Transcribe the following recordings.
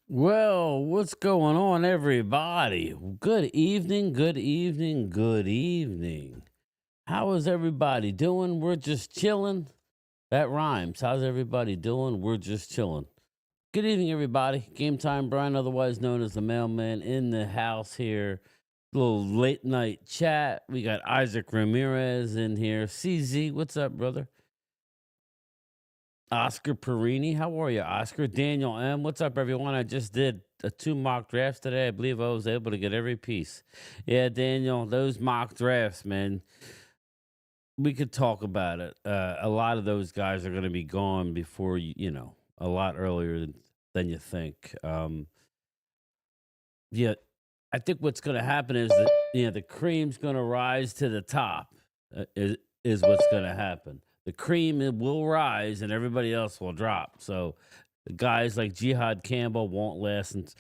Well, what's going on, everybody? Good evening, good evening, good evening. How is everybody doing? We're just chilling. That rhymes. How's everybody doing? We're just chilling. Good evening, everybody. Game Time Brian, otherwise known as the mailman, in the house here. Little late night chat. We got Isaac Ramirez in here. CZ, what's up, brother? Oscar Perini. How are you, Oscar? Daniel M. What's up, everyone? I just did two mock drafts today. I believe I was able to get every piece. Yeah, Daniel, those mock drafts, man, we could talk about it. A lot of those guys are going to be gone before a lot earlier than you think. Yeah, I think what's going to happen is that the cream's going to rise to the top. Is what's going to happen. The cream will rise and everybody else will drop. So the guys like Jihad Campbell won't last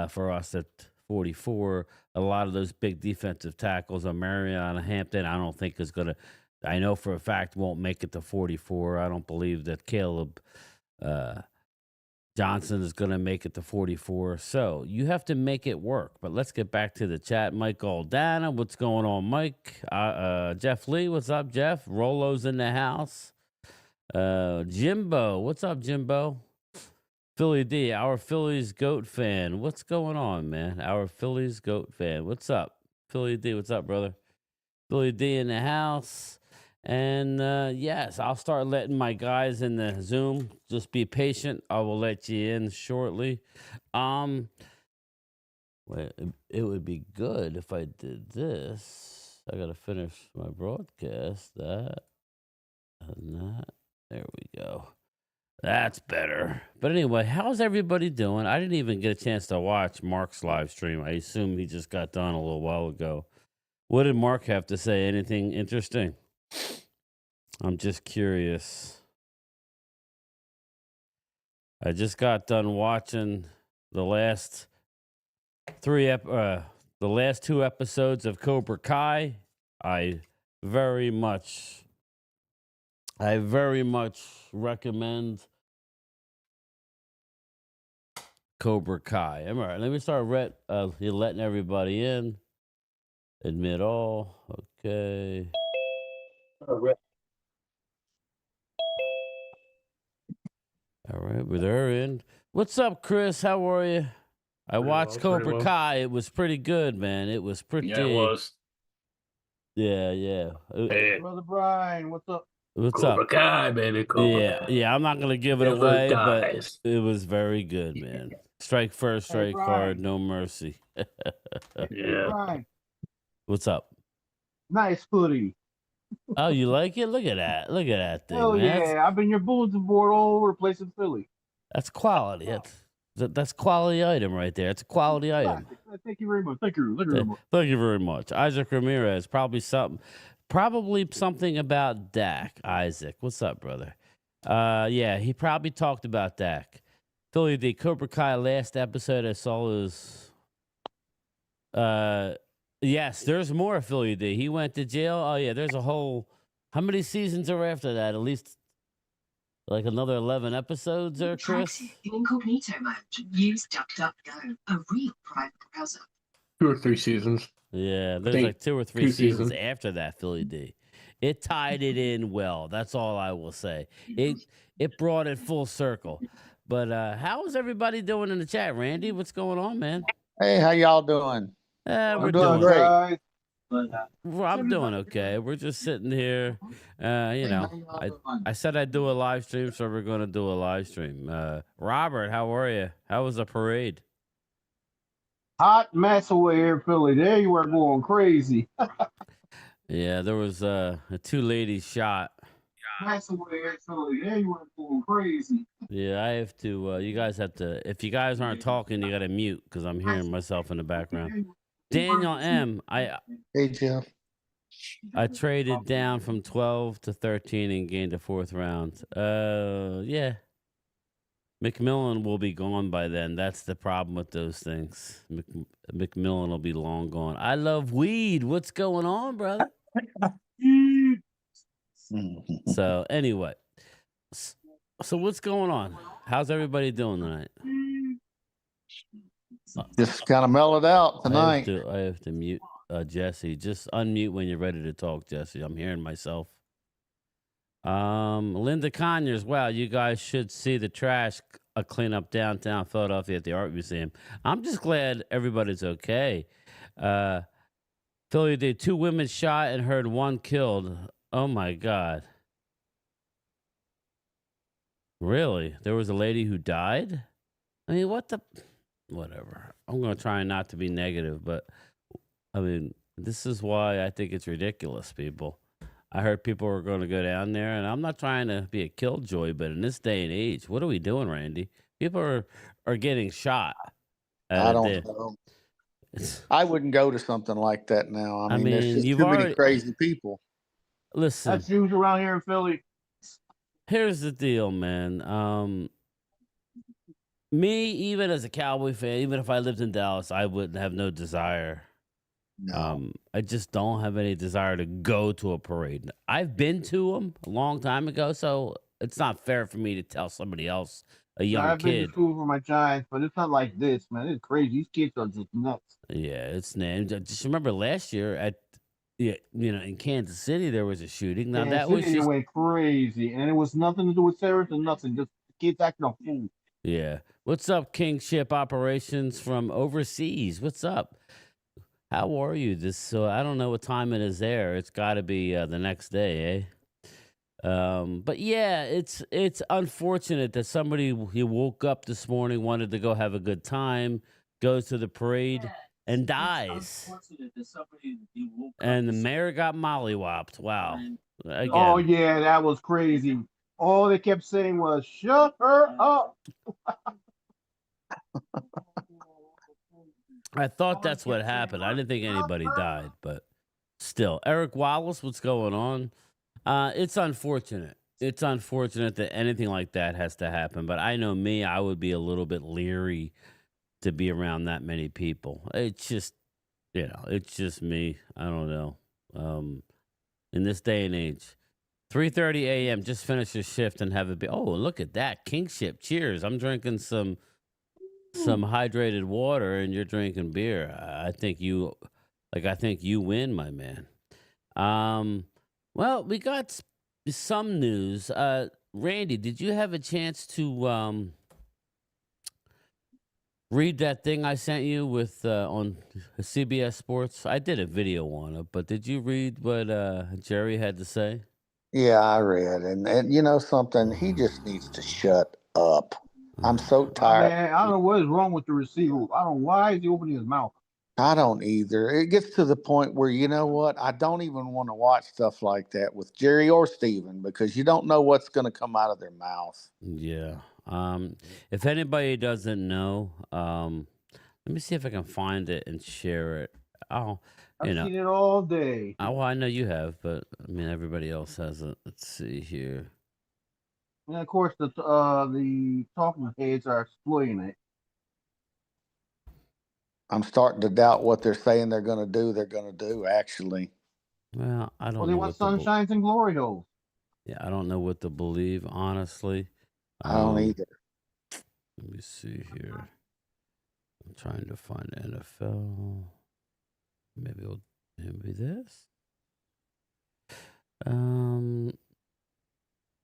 for us at 44. A lot of those big defensive tackles, Marion Hampton, I don't think is going to. I know for a fact won't make it to 44. I don't believe that Caleb uh, Johnson is going to make it to 44. So you have to make it work. But let's get back to the chat. Mike Aldana, what's going on, Mike? Jeff Lee, what's up, Jeff? Rolo's in the house. Jimbo, what's up, Jimbo? Philly D, our Phillies GOAT fan. What's going on, man? Our Phillies GOAT fan. What's up? Philly D, what's up, brother? Philly D in the house. And yes, I'll start letting my guys in the Zoom. Just be patient. I will let you in shortly. Well, it would be good if I did this. I gotta finish my broadcast. That and that. There we go. That's better. But anyway, how's everybody doing? I didn't even get a chance to watch Mark's live stream. I assume he just got done a little while ago. What did Mark have to say? Anything interesting? I'm just curious. I just got done watching the last the last two episodes of Cobra Kai. I very much recommend Cobra Kai. All right, let me start you're letting everybody in. Admit all. Okay. All right, we're there in. What's up, Chris? How are you? I watched Cobra Kai. It was pretty good, man. It was pretty. Yeah, it was. Yeah. Hey, Brother Brian, what's up? What's Cobra up? Kai, baby. Cobra Kai. Yeah. I'm not gonna give it Never away, dies. but it was very good, man. Strike first, Hey, strike Brian. hard, no mercy. Hey, Yeah. Brian, What's up? nice hoodie. Oh, you like it? Look at that! Look at that thing, Hell man. yeah, I've been your bulletin board all over the place in Philly. That's quality. That's quality item right there. It's a quality item. Thank you very much. Thank you very much. Thank you very much. Isaac Ramirez, probably something about Dak. Isaac, what's up, brother? Yeah, he probably talked about Dak. Philly D, Cobra Kai last episode I saw was yes, there's more Philly D. He went to jail. Oh yeah, there's a whole how many seasons are after that? At least like another 11 episodes there, Chris? In incognito mode. Use DuckDuckGo, a real private browser. 2 or 3 seasons. Yeah, there's like 2 or 3 2 seasons seasons. after that, Philly D. It tied it in well. That's all I will say. It brought it full circle. But how is everybody doing in the chat, Randy? What's going on, man? Hey, how y'all doing? We're doing doing great. Guys. Well, I'm doing okay. We're just sitting here. I said I'd do a live stream, so we're going to do a live stream. Robert, how are you? How was the parade? Hot mess away here in Philly. There you were going crazy. Yeah, there was a 2 ladies shot. Mess away here in Philly. There you were going crazy. Yeah, I have to. You guys have to. If you guys aren't talking, you got to mute because I'm hearing myself in the background. Daniel M. Hey, Jeff. I traded down from 12 to 13 and gained a 4th round. Yeah. McMillan will be gone by then. That's the problem with those things. McMillan will be long gone. I love weed. What's going on, brother? So anyway, so what's going on? How's everybody doing tonight? Just kind of mellowed out tonight. I have to mute Jesse. Just unmute when you're ready to talk, Jesse. I'm hearing myself. Linda Conyers, wow, you guys should see the trash cleanup downtown Philadelphia at the Art Museum. I'm just glad everybody's okay. Philly did 2 women shot and heard 1 killed. Oh my God. Really? There was a lady who died? I mean, whatever. I'm going to try not to be negative, but I mean, this is why I think it's ridiculous, people. I heard people were going to go down there, and I'm not trying to be a killjoy, but in this day and age, what are we doing, Randy? People are getting shot. I don't know. I wouldn't go to something like that now. I mean there's just too many crazy people. Listen. That's huge around here in Philly. Here's the deal, man. Me, even as a Cowboy fan, even if I lived in Dallas, I would have no desire. No. I just don't have any desire to go to a parade. I've been to them a long time ago, so it's not fair for me to tell somebody else, a young I've kid. been to school for my Giants, but it's not like this, man. It's crazy. These kids are just nuts. Yeah, it's named. Just remember last year at in Kansas City there was a shooting. Now that was just went crazy, and it was nothing to do with terrorists or nothing. Just kids acting a fool. Yeah. What's up, Kingship Operations from overseas? What's up? How are you? I don't know what time it is there. It's got to be the next day, eh? But yeah, it's unfortunate that somebody he woke up this morning, wanted to go have a good time, goes to the parade, and dies. And the mayor got mollywopped. Wow. Again. Oh yeah, that was crazy. All they kept saying was "shut her up." I thought that's what happened. I didn't think anybody died, but still. Eric Wallace, what's going on? It's unfortunate. It's unfortunate that anything like that has to happen. But I know me, I would be a little bit leery to be around that many people. It's just, it's just me. I don't know. In this day and age. 3:30 a.m., just finish your shift and have it be, oh, look at that. Kingship, cheers. I'm drinking some hydrated water and you're drinking beer. I think you win, my man. Well, we got some news. Randy, did you have a chance to read that thing I sent you with on CBS Sports? I did a video on it, but did you read what Jerry had to say? Yeah, I read, and you know something, he just needs to shut up. I'm so tired. Man, I don't know what is wrong with the receiver. I don't know why is he opening his mouth. I don't either. It gets to the point where, you know what, I don't even want to watch stuff like that with Jerry or Steven because you don't know what's going to come out of their mouth. Yeah. If anybody doesn't know, let me see if I can find it and share it. I've seen it all day. Well, I know you have, but I mean everybody else has it. Let's see here. And of course, the talking heads are exploiting it. I'm starting to doubt what they're saying they're going to do. They're going to do, actually. Well, I don't know. Well, they want sunshines and glory holes. Yeah, I don't know what to believe, honestly. I don't either. Let me see here. I'm trying to find NFL. Maybe this.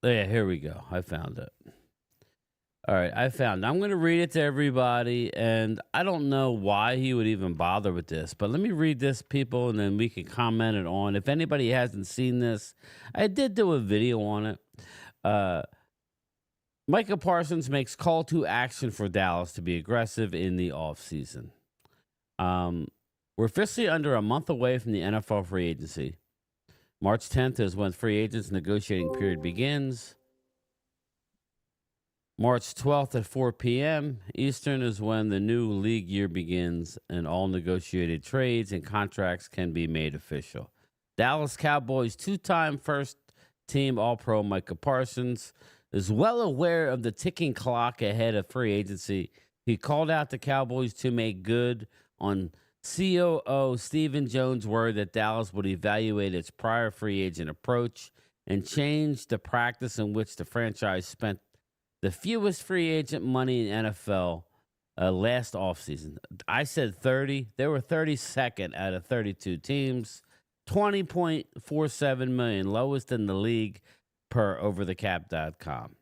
Yeah, here we go. I found it. All right, I found it. I'm going to read it to everybody, and I don't know why he would even bother with this, but let me read this, people, and then we can comment it on. If anybody hasn't seen this, I did do a video on it. Micah Parsons makes call to action for Dallas to be aggressive in the offseason. We're officially under a month away from the NFL free agency. March 10th is when free agents negotiating period begins. March 12th at 4 p.m. Eastern is when the new league year begins and all negotiated trades and contracts can be made official. Dallas Cowboys two-time first-team All-Pro Micah Parsons is well aware of the ticking clock ahead of free agency. He called out the Cowboys to make good on COO Stephen Jones' word that Dallas would evaluate its prior free agent approach and change the practice in which the franchise spent the fewest free agent money in NFL last offseason. I said 30. They were 32nd out of 32 teams. 20.47 million, lowest in the league per overthecap.com.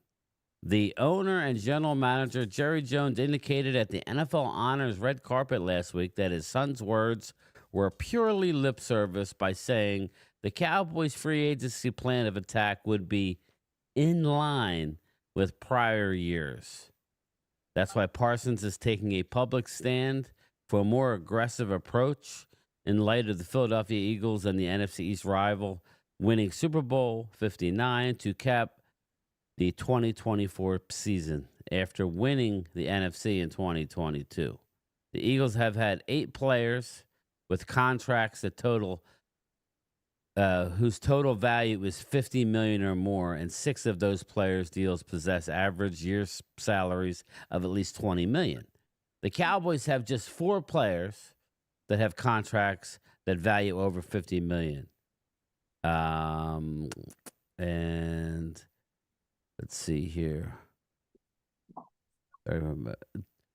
The owner and general manager, Jerry Jones, indicated at the NFL Honors red carpet last week that his son's words were purely lip service by saying the Cowboys' free agency plan of attack would be in line with prior years. That's why Parsons is taking a public stand for a more aggressive approach in light of the Philadelphia Eagles and the NFC East rival winning Super Bowl 59 to cap the 2024 season after winning the NFC in 2022. The Eagles have had 8 players with contracts that total whose total value is $50 million or more, and 6 of those players' deals possess average year salaries of at least $20 million. The Cowboys have just 4 players that have contracts that value over $50 million. And let's see here.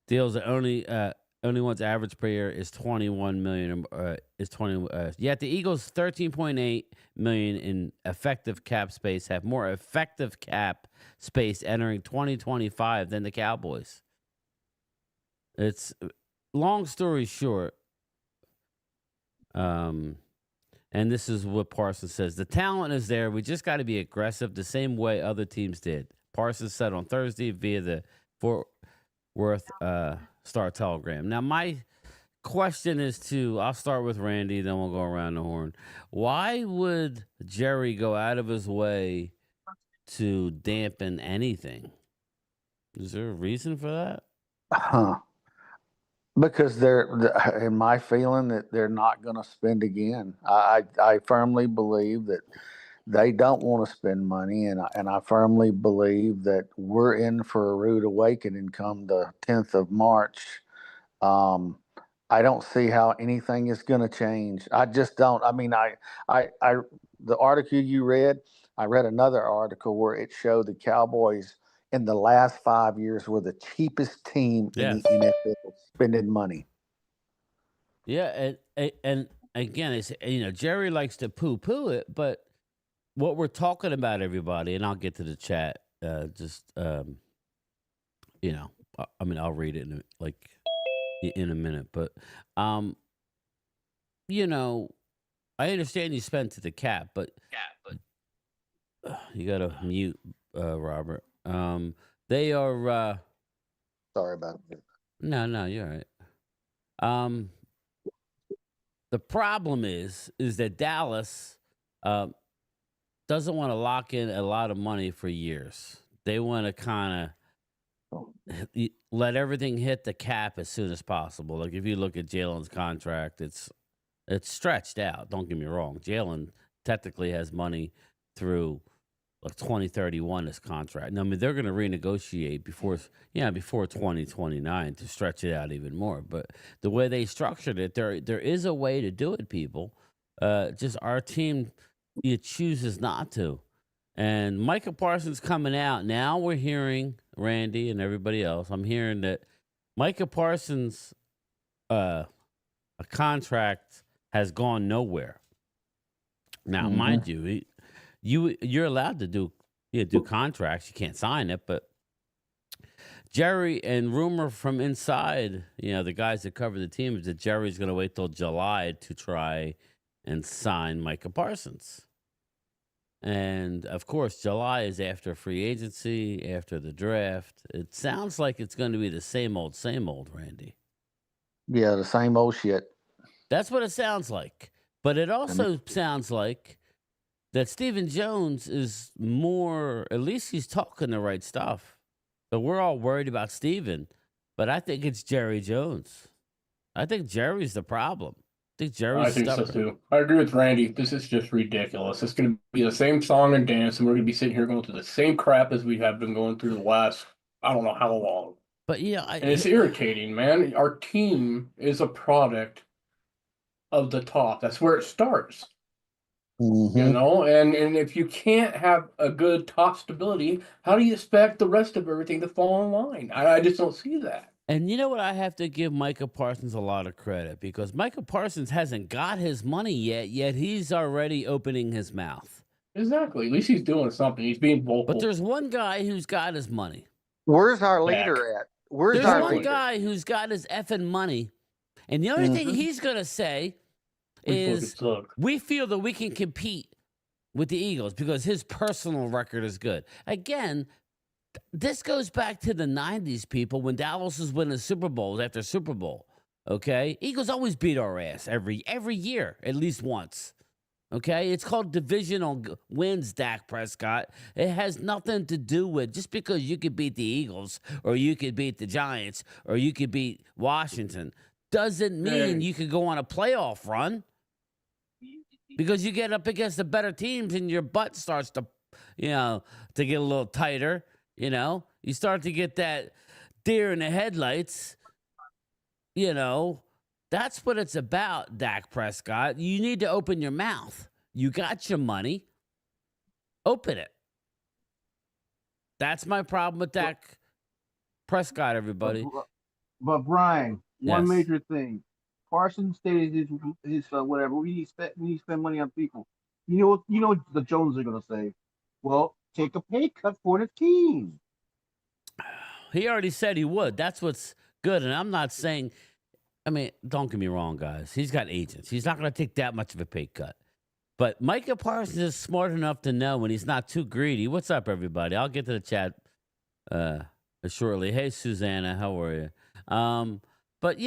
Deals that only one's average per year is $21 million. Yet the Eagles' $13.8 million in effective cap space have more effective cap space entering 2025 than the Cowboys. It's long story short. And this is what Parsons says. The talent is there. We just got to be aggressive the same way other teams did. Parsons said on Thursday via the Fort Worth Star Telegram. Now, my question is I'll start with Randy, then we'll go around the horn. Why would Jerry go out of his way to dampen anything? Is there a reason for that? Because they're, in my feeling, that they're not going to spend again. I firmly believe that they don't want to spend money, and I firmly believe that we're in for a rude awakening come the 10th of March. I don't see how anything is going to change. I just don't. I mean, the article you read, I read another article where it showed the Cowboys in the last 5 years were the cheapest team in the NFL spending money. Yeah, and again, it's, Jerry likes to poo-poo it, but what we're talking about, everybody, and I'll get to the chat. I'll read it in a minute, but I understand you spent to the cap, but you got to mute Robert. They are. Sorry about it. No, you're right. The problem is that Dallas doesn't want to lock in a lot of money for years. They want to kind of let everything hit the cap as soon as possible. Like if you look at Jalen's contract, it's stretched out. Don't get me wrong. Jalen technically has money through 2031 his contract. Now, I mean, they're going to renegotiate before 2029 to stretch it out even more. But the way they structured it, there is a way to do it, people. Just our team, it chooses not to. And Micah Parsons coming out. Now we're hearing, Randy and everybody else, I'm hearing that Micah Parsons' a contract has gone nowhere. Now, mind you, you're allowed to do contracts. You can't sign it, but Jerry, and rumor from inside, the guys that cover the team, is that Jerry's going to wait till July to try and sign Micah Parsons. And of course, July is after free agency, after the draft. It sounds like it's going to be the same old, Randy. Yeah, the same old shit. That's what it sounds like. But it also sounds like that Stephen Jones is more, at least he's talking the right stuff. So we're all worried about Stephen, but I think it's Jerry Jones. I think Jerry's the problem. I think so too. I agree with Randy. This is just ridiculous. It's going to be the same song and dance, and we're going to be sitting here going through the same crap as we have been going through the last, I don't know how long. But and it's irritating, man. Our team is a product of the top. That's where it starts. And if you can't have a good top stability, how do you expect the rest of everything to fall in line? I just don't see that. And you know what? I have to give Micah Parsons a lot of credit because Micah Parsons hasn't got his money yet he's already opening his mouth. Exactly. At least he's doing something. He's being But vocal. there's one guy who's got his money. Where's our Dak. leader at? Where's There's our one leader? guy who's got his effing money. And the only thing he's going to say is we feel that we can compete with the Eagles because his personal record is good. Again, this goes back to the 90s, people, when Dallas was winning Super Bowls after Super Bowl. Okay? Eagles always beat our ass every year, at least once. Okay? It's called divisional wins, Dak Prescott. It has nothing to do with just because you could beat the Eagles or you could beat the Giants or you could beat Washington doesn't mean you could go on a playoff run because you get up against the better teams and your butt starts to, to get a little tighter. You start to get that deer in the headlights. That's what it's about, Dak Prescott. You need to open your mouth. You got your money. Open it. That's my problem with Dak Prescott, everybody. But Brian, one Yes. major thing. Parsons stated his whatever. We need to spend money on people. You know what the Jones are gonna say. Well, take a pay cut for the team. He already said he would. That's what's good. And I'm not saying, don't get me wrong, guys. He's got agents. He's not going to take that much of a pay cut. But Micah Parsons is smart enough to know when he's not too greedy. What's up, everybody? I'll get to the chat shortly. Hey, Susanna, how are you? But,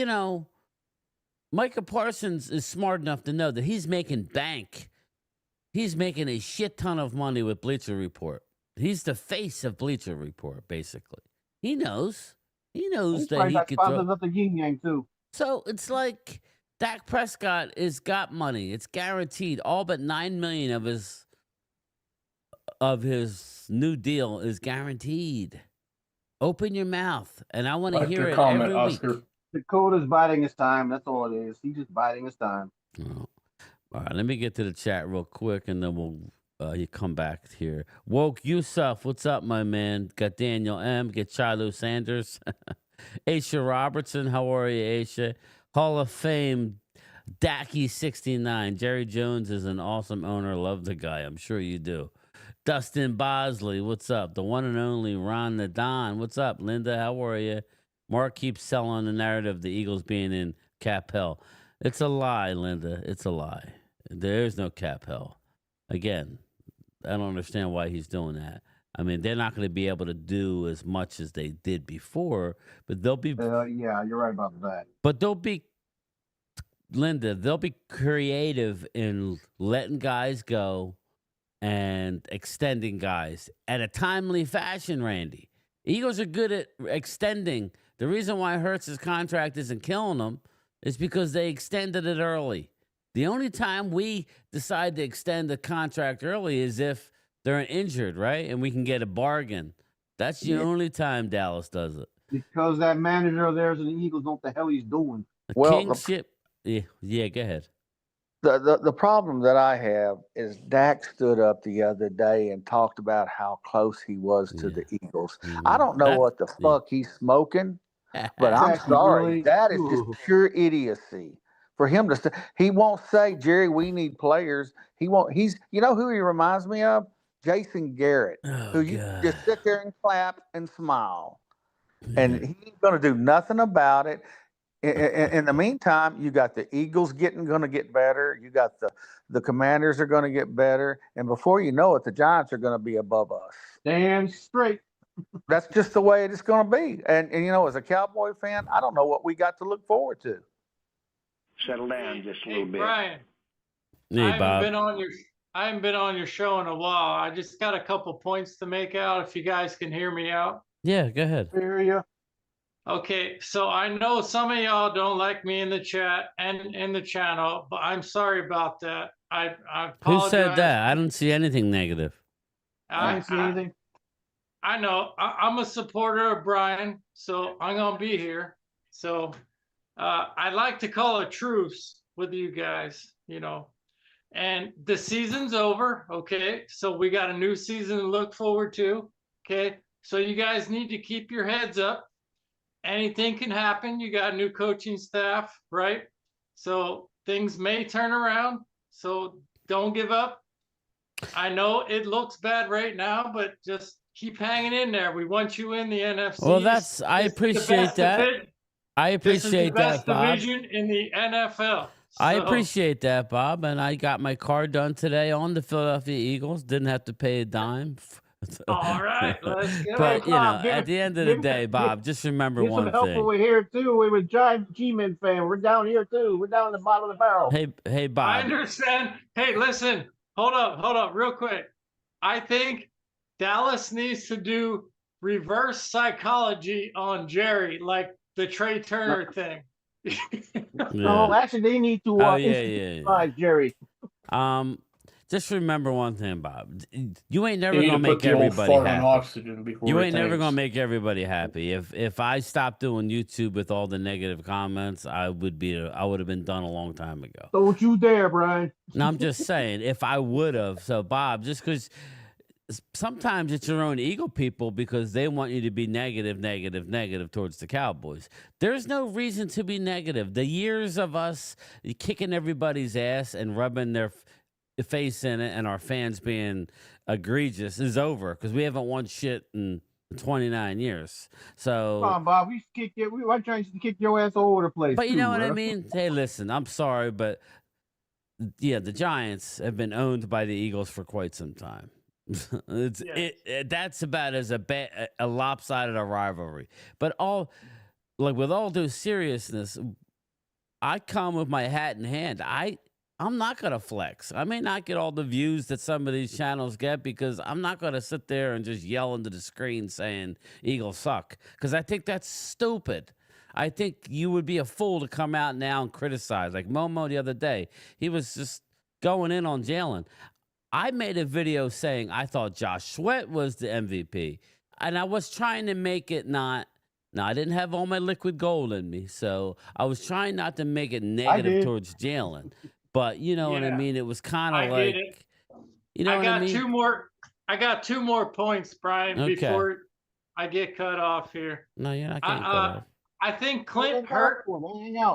Micah Parsons is smart enough to know that he's making bank. He's making a shit ton of money with Bleacher Report. He's the face of Bleacher Report, basically. He knows. He knows that he could throw. Up the yin yang too. So it's like Dak Prescott has got money. It's guaranteed. All but $9 million of his new deal is guaranteed. Open your mouth, and I want to hear it every week. Dakota's biding his time. That's all it is. He's just biding his time. Oh. All right, let me get to the chat real quick, and then we'll you come back here. Woke Yusuf, what's up, my man? Got Daniel M. Get Shiloh Sanders. Aisha Robertson, how are you, Aisha? Hall of Fame, Dacky69. Jerry Jones is an awesome owner. Love the guy. I'm sure you do. Dustin Bosley, what's up? The one and only Ron the Don. What's up, Linda? How are you? Mark keeps selling the narrative of the Eagles being in cap hell. It's a lie, Linda. It's a lie. There's no cap hell. Again, I don't understand why he's doing that. They're not going to be able to do as much as they did before, but they'll be. Yeah, you're right about that. But they'll be, Linda, they'll be creative in letting guys go and extending guys at a timely fashion, Randy. Eagles are good at extending. The reason why Hurts' contract isn't killing them is because they extended it early. The only time we decide to extend the contract early is if they're injured, right? And we can get a bargain. That's the only time Dallas does it. Because that manager of theirs in the Eagles know what the hell he's doing. Kingship. Yeah, go ahead. The problem that I have is Dak stood up the other day and talked about how close he was to the Eagles. I don't know what the fuck he's smoking, but I'm sorry. Really? That is just pure idiocy. For him to say, he won't say, Jerry, we need players. He won't. He's, you know who he reminds me of? Jason Garrett, who you just sit there and clap and smile. And he ain't going to do nothing about it. In the meantime, you got the Eagles going to get better. You got the Commanders are going to get better. And before you know it, the Giants are going to be above us. Damn straight. That's just the way it's going to be. And as a Cowboy fan, I don't know what we got to look forward to. Settle down just a little bit. Brian, Hey, I Bob. haven't been on your show in a while. I just got a couple points to make out if you guys can hear me out. Yeah, go ahead. Hear ya. Okay, so I know some of y'all don't like me in the chat and in the channel, but I'm sorry about that. I apologize. Who said that? I don't see anything negative. I didn't see anything. I know. I'm a supporter of Brian, so I'm going to be here. So I'd like to call a truce with you guys, And the season's over, okay? So we got a new season to look forward to, okay? So you guys need to keep your heads up anything can happen. You got a new coaching staff, right? So things may turn around. So don't give up. I know it looks bad right now, but just keep hanging in there. We want you in the NFC. Well, I appreciate that. I appreciate that, Bob. Division in the NFL. I appreciate that, Bob. And I got my car done today on the Philadelphia Eagles. Didn't have to pay a dime. All right, let's go. But, at the end of the day, Bob, just remember one some help thing. over here, too. We're a giant G-Men fan. We're down here, too. We're down in the bottom of the barrel. Hey, Bob. I understand. Hey, listen. Hold up, real quick. I think Dallas needs to do reverse psychology on Jerry, like the Trey Turner thing. No, actually, they need to Jerry. Just remember one thing, Bob. You ain't never gonna make everybody happy. You ain't never gonna make everybody happy. If I stopped doing YouTube with all the negative comments, I would have been done a long time ago. Don't you dare, Brian. No, I'm just saying, if I would have. So, Bob, just because sometimes it's your own Eagle people because they want you to be negative towards the Cowboys. There's no reason to be negative. The years of us kicking everybody's ass and rubbing their face in it and our fans being egregious is over because we haven't won shit in 29 years. So come on, Bob, we kick you. We're trying to kick your ass all over the place. But you know what I mean? Hey, listen, I'm sorry, but yeah, the Giants have been owned by the Eagles for quite some time. That's about as a lopsided a rivalry. But with all due seriousness, I come with my hat in hand. I'm not going to flex. I may not get all the views that some of these channels get because I'm not going to sit there and just yell into the screen saying Eagles suck because I think that's stupid. I think you would be a fool to come out now and criticize. Like Momo the other day, he was just going in on Jalen. I made a video saying I thought Josh Sweat was the MVP, and I was trying to make it not. Now, I didn't have all my liquid gold in me, so I was trying not to make it negative towards Jalen. But you know what I mean? It was kind of like, you know what I mean? I got two more points, Brian, before I get cut off here. No, you're not getting cut off. I think Clint Hurt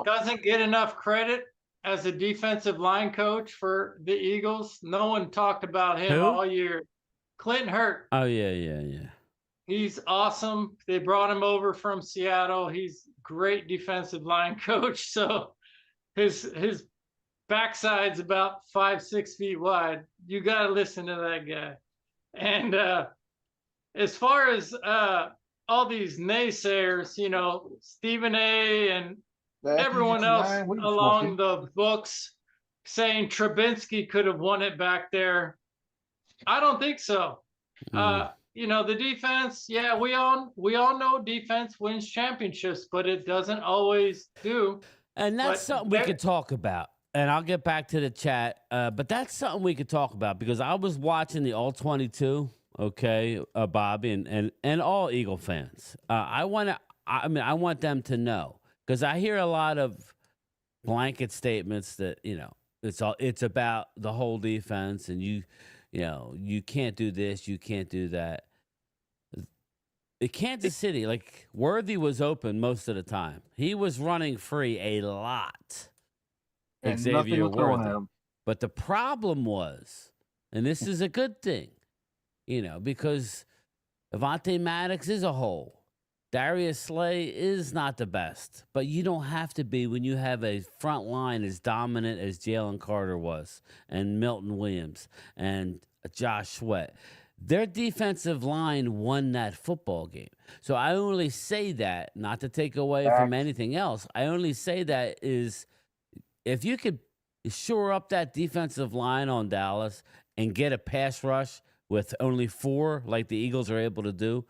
doesn't get enough credit as a defensive line coach for the Eagles. No one talked about him all year. Clint Hurt. Oh, yeah. He's awesome. They brought him over from Seattle. He's great defensive line coach. So his backside's about 5-6 feet wide. You got to listen to that guy. And as far as all these naysayers, Stephen A. and everyone else along the books saying Trubinsky could have won it back there. I don't think so. The defense, we all know defense wins championships, but it doesn't always do. And that's something we could talk about. And I'll get back to the chat. But that's something we could talk about because I was watching the All-22, Bobby, and all Eagle fans. I want them to know because I hear a lot of blanket statements that, it's about the whole defense and you can't do this, you can't do that. Kansas City, Worthy was open most of the time. He was running free a lot. And Xavier Worthy. But the problem was, and this is a good thing, because Avonte Maddox is a hole. Darius Slay is not the best, but you don't have to be when you have a front line as dominant as Jalen Carter was, and Milton Williams, and Josh Sweat. Their defensive line won that football game. So I only say that, not to take away from anything else. I only say that is if you could shore up that defensive line on Dallas and get a pass rush with only 4 like the Eagles are able to do,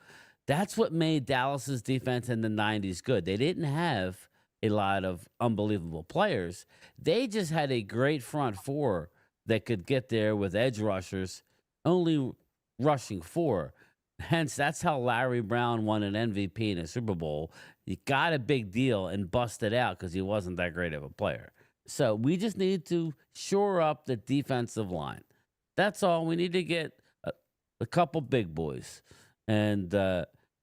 that's what made Dallas's defense in the 90s good. They didn't have a lot of unbelievable players. They just had a great front 4 that could get there with edge rushers, only rushing 4. Hence, that's how Larry Brown won an MVP in a Super Bowl. He got a big deal and busted out because he wasn't that great of a player. So we just need to shore up the defensive line. That's all. We need to get a couple big boys. And,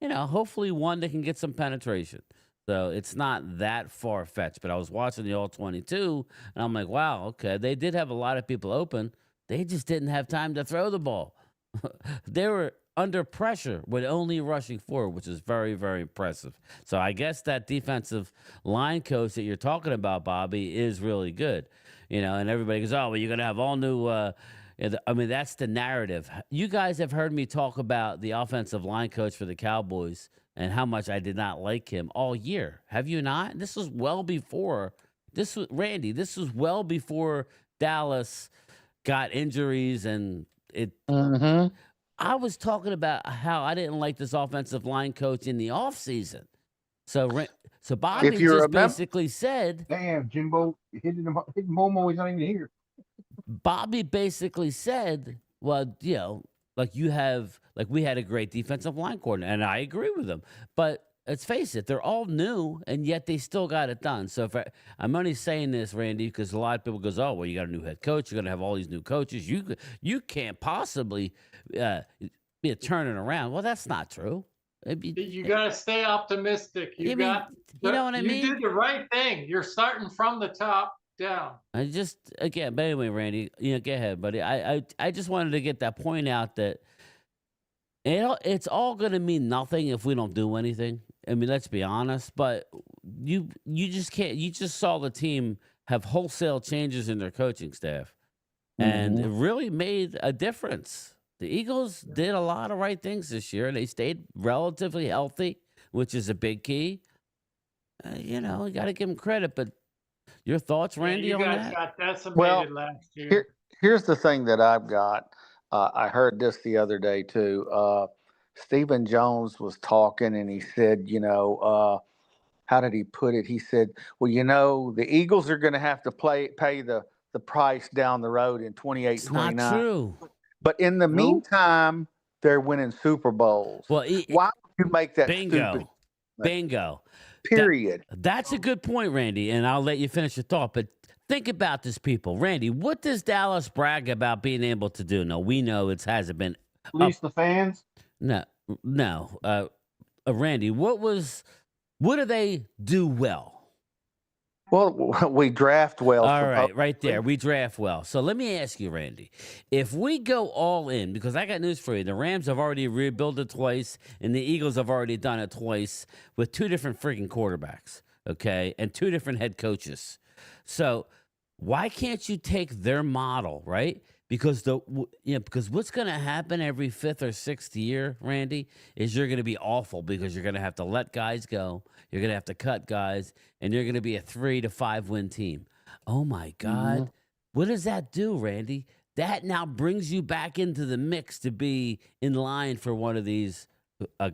hopefully one that can get some penetration. So it's not that far fetched. But I was watching the All 22, and I'm like, wow, okay, they did have a lot of people open. They just didn't have time to throw the ball. They were under pressure with only rushing forward, which is very, very impressive. So I guess that defensive line coach that you're talking about, Bobby, is really good. And everybody goes, oh, well, you're going to have all new. I mean, that's the narrative. You guys have heard me talk about the offensive line coach for the Cowboys and how much I did not like him all year. Have you not? This was well before. Randy, this was well before Dallas got injuries and it. Mm-hmm. I was talking about how I didn't like this offensive line coach in the offseason. So Bobby If you just remember, basically said, Damn, Jimbo hitting Momo. He's not even here. Bobby basically said, well, like we had a great defensive line coordinator, and I agree with him. But let's face it, they're all new, and yet they still got it done. So I'm only saying this, Randy, because a lot of people goes, oh, well, you got a new head coach. You're going to have all these new coaches. You can't possibly be turning around. Well, that's not true. You got to stay optimistic. You know what I mean? You did the right thing. You're starting from the top down. But anyway, Randy, go ahead, buddy. I just wanted to get that point out that it's all going to mean nothing if we don't do anything. I mean, let's be honest. But you just can't. You just saw the team have wholesale changes in their coaching staff, and it really made a difference. The Eagles did a lot of right things this year. They stayed relatively healthy, which is a big key. You got to give them credit. But your thoughts, Randy, on that? You guys got decimated last year. Here's the thing that I've got. I heard this the other day, too. Stephen Jones was talking, and he said, how did he put it? He said, well, the Eagles are going to have to pay the price down the road in 28, it's 29. Not true. But in the meantime, they're winning Super Bowls. Well, why would you make that bingo? stupid? Bingo. Period. That's a good point, Randy, and I'll let you finish your thought. But think about this, people. Randy, what does Dallas brag about being able to do? No, we know it hasn't been. At least the fans? No. Randy, what do they do well? Well, we draft well. All right, right there. We draft well. So let me ask you, Randy, if we go all in, because I got news for you. The Rams have already rebuilt it twice, and the Eagles have already done it twice with two different freaking quarterbacks, okay, and two different head coaches. So why can't you take their model, right? Because what's going to happen every fifth or sixth year, Randy, is you're going to be awful because you're going to have to let guys go. You're going to have to cut guys, and you're going to be a 3 to 5 win team. Oh, my God. What does that do, Randy? That now brings you back into the mix to be in line for one of these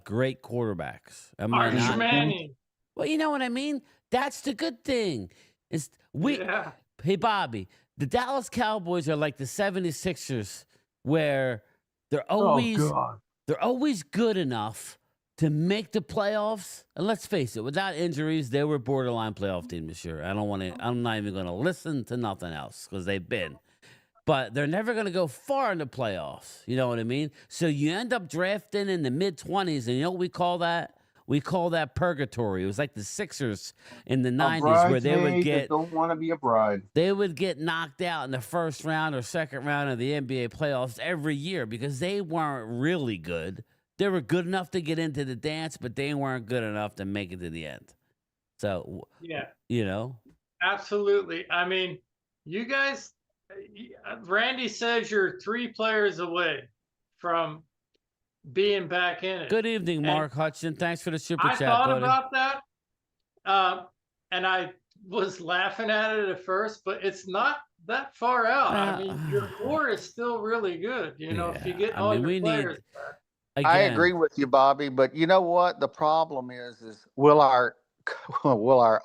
great quarterbacks. Archie Manning. Well, you know what I mean? That's the good thing. Hey, Bobby, the Dallas Cowboys are like the 76ers where they're always good enough to make the playoffs. And let's face it, without injuries, they were borderline playoff team this year. I'm not even going to listen to nothing else because they've been. But they're never going to go far in the playoffs. You know what I mean? So you end up drafting in the mid-20s, and you know what we call that? We call that purgatory. It was like the Sixers in the 90s where they would get don't want to be a bride. They would get knocked out in the first round or second round of the NBA playoffs every year because they weren't really good. They were good enough to get into the dance, but they weren't good enough to make it to the end. So, Absolutely. I mean, you guys, Randy says you're 3 players away from being back in it. Good evening, Mark Hudson. Thanks for the super chat, I thought buddy. about that, and I was laughing at it at first, but it's not that far out. I mean, your core is still really good. If you get all your players back. Again, I agree with you, Bobby. But you know what? The problem is will our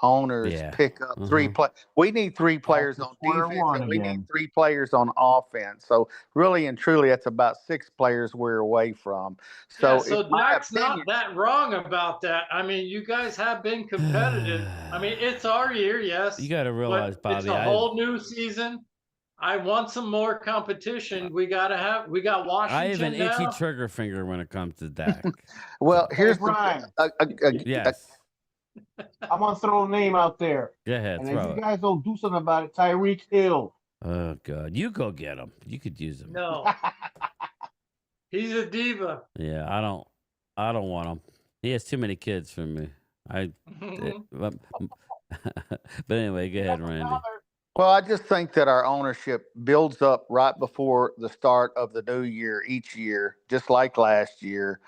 owners pick up 3 players? We need 3 players on defense, and we need 3 players on offense. So really and truly, that's about 6 players we're away from. So Doc's not that wrong about that. I mean, you guys have been competitive. I mean, it's our year, yes. You got to realize, Bobby, it's a whole new season. I want some more competition. We got Washington. I have an now. itchy trigger finger when it comes to Dak. Well, here's Brian. Yes. I'm gonna throw a name out there, Go ahead, and if throw you it. guys don't do something about it, Tyreek Hill. Oh God, you go get him. You could use him. No, he's a diva. Yeah, I don't want him. He has too many kids for me. But anyway, go ahead, Randy. Well, I just think that our ownership builds up right before the start of the new year each year, just like last year.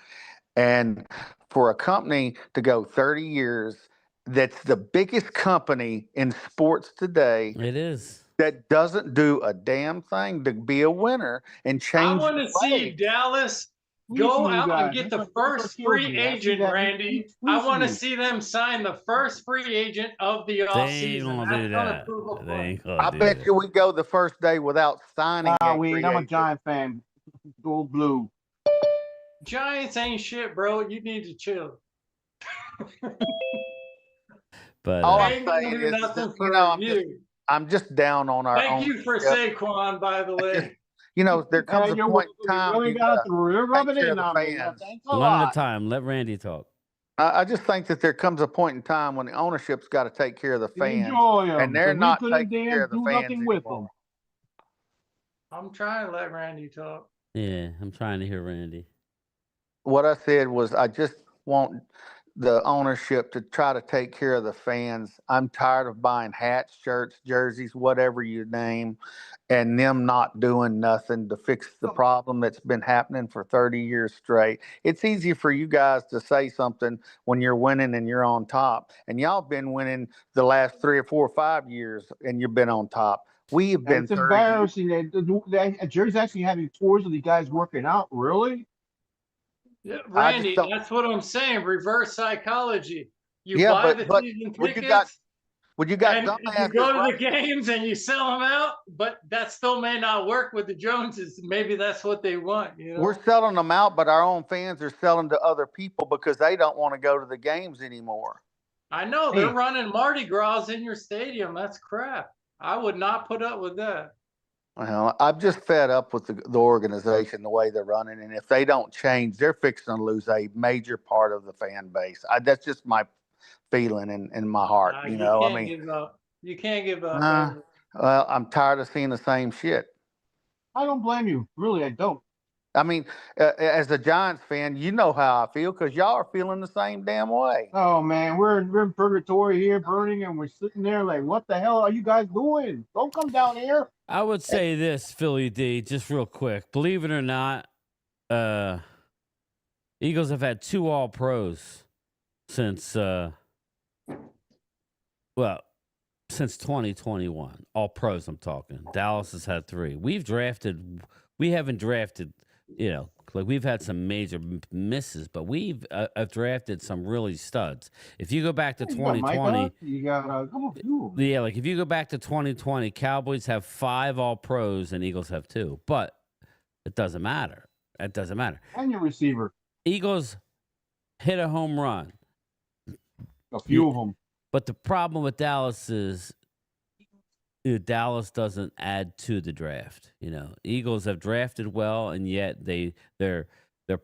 And for a company to go 30 years, that's the biggest company in sports today, It is. that doesn't do a damn thing to be a winner and I change want the to see way. Dallas Listen, go you out and guys, get that's the what first kills free me. I see agent, that Randy. tweets I want to me. see them sign the first free agent of the They ain't offseason. gonna That's do going to that. prove a They point. ain't gonna I do bet that. you we go the first day without signing a Wait, free I'm a agent. Giant fan. Go blue. Giants ain't shit, bro. You need to chill. But All They I'm ain't going to saying do is nothing that, for I'm you. just down on our Thank you for ownership. Saquon, by the way. There comes a You're point in welcome. You time really you got gotta to rub take it care in of the on me. fans. Thanks a one at a lot. time. Let Randy talk. I just think that there comes a point in time when the ownership's got to take care of the fans, Enjoy them. and they're We not couldn't taking care damn of the do fans nothing with anymore. them. I'm trying to let Randy talk. Yeah, I'm trying to hear Randy. What I said was I just want the ownership to try to take care of the fans. I'm tired of buying hats, shirts, jerseys, whatever you name, and them not doing nothing to fix the problem that's been happening for 30 years straight. It's easy for you guys to say something when you're winning and you're on top. And y'all been winning the last 3 or 4 or 5 years and you've been on top. We have been It's 30 years. embarrassing that Jerry's actually having tours of the guys working out. Really? Yeah, I just Randy, don't. that's what I'm saying. Reverse psychology. You Yeah, buy the but season when you got tickets and you dumbasses go to right. the games and you sell them out, but that still may not work with the Joneses. Maybe that's what they want, you know? We're selling them out, but our own fans are selling to other people because they don't want to go to the games anymore. I know they're Hey. running Mardi Gras in your stadium. That's crap. I would not put up with that. Well, I'm just fed up with the organization, the way they're running, and if they don't change, they're fixing to lose a major part of the fan base. That's just my feeling in my heart. You can't give up. You can't give up. Well, I'm tired of seeing the same shit. I don't blame you. Really, I don't. I mean, as a Giants fan, you know how I feel because y'all are feeling the same damn way. Oh man, we're in purgatory here, burning, and we're sitting there like, what the hell are you guys doing? Don't come down here. I would say this, Philly D, just real quick. Believe it or not, Eagles have had 2 All Pros since 2021. All Pros, I'm talking. Dallas has had 3. We haven't drafted, like we've had some major misses, but we've drafted some really studs. If you go back to 2020, you got a few. yeah, like if you go back to 2020, Cowboys have 5 All Pros and Eagles have 2. But it doesn't matter. It doesn't matter. And your receiver. Eagles hit a home run. A few of them. But the problem with Dallas is Dallas doesn't add to the draft. Eagles have drafted well, and yet their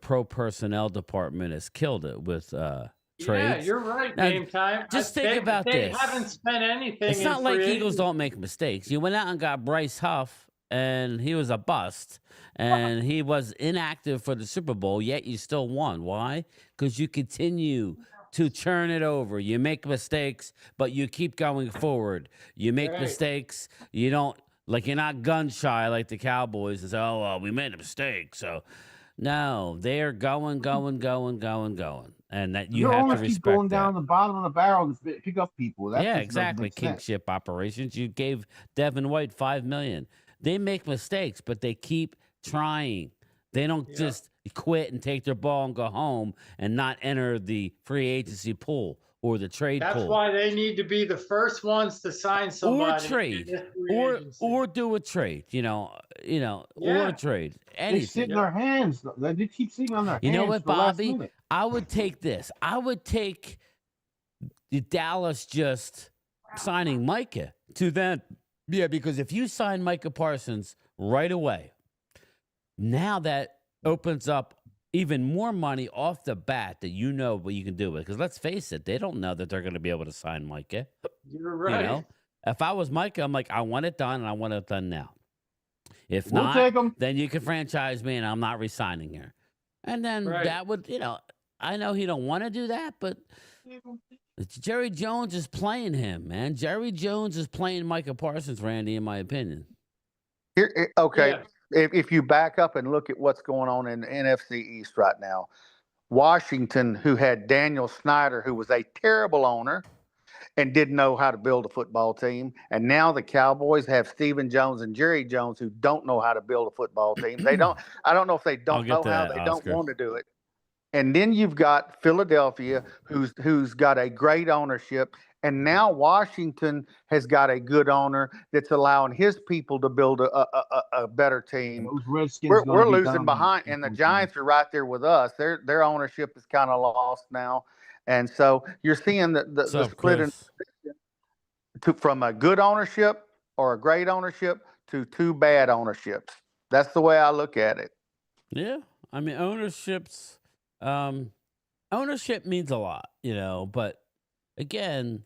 pro personnel department has killed it with trades. Yeah, you're right, Game Time. Just think about this. They haven't spent anything. It's not like Eagles agency. don't make mistakes. You went out and got Bryce Huff, and he was a bust, and he was inactive for the Super Bowl, yet you still won. Why? Because you continue to churn it over. You make mistakes, but you keep going forward. You make mistakes. You don't, you're not gun shy like the Cowboys and say, oh, well, we made a mistake. So, no, they're going. And that you have to respect keep going that. down the bottom of the barrel to pick up people. That Yeah, just exactly. doesn't make sense. Kingship operations. You gave Devin White $5 million. They make mistakes, but they keep trying. They don't just quit and take their ball and go home and not enter the free agency pool or the trade pool. That's why they need to be the first ones to sign somebody. Or trade. Or do a trade, or a trade. Anything. They sit in their hands. They keep sitting on their hands. You know what, for the last Bobby? minute. I would take this. I would take the Dallas just signing Micah to that. Yeah, because if you sign Micah Parsons right away, now that opens up even more money off the bat that you know what you can do with. Because let's face it, they don't know that they're going to be able to sign Micah. You're right. You know, if I was Micah, I'm like, I want it done, and I want it done now. If We'll not, take him. then you can franchise me, and I'm not resigning here. And then Right. that would, I know he don't want to do that, but Jerry Jones is playing him, man. Jerry Jones is playing Micah Parsons, Randy, in my opinion. Okay, Yeah. if you back up and look at what's going on in the NFC East right now, Washington, who had Daniel Snyder, who was a terrible owner and didn't know how to build a football team, and now the Cowboys have Stephen Jones and Jerry Jones, who don't know how to build a football team. They don't. I don't know if they I'll don't get know to how. that, They Oscar. don't want to do it. And then you've got Philadelphia, who's got a great ownership, and now Washington has got a good owner that's allowing his people to build a better team. Those Redskins We're gonna be losing dominant. behind, and the Giants are right there with us. Their ownership is kind of lost now, and so you're seeing the What's up, split Chris? from a good ownership or a great ownership to two bad ownerships. That's the way I look at it. Yeah, I mean, ownership means a lot, but again,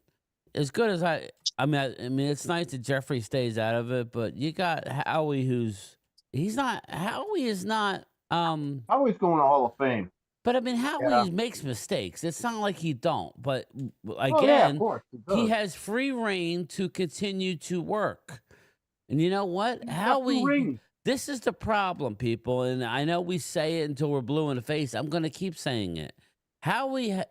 as good as I mean, it's nice that Jeffrey stays out of it, but you got Howie, Howie is not, Howie's going to Hall of Fame. but I mean, Howie Yeah. makes mistakes. It's not like he don't, but Oh yeah, of again, course. he has free reign to continue to work. And you know what? Howie, this is the problem, people. And I know we say it until we're blue in the face. I'm going to keep saying it. Howie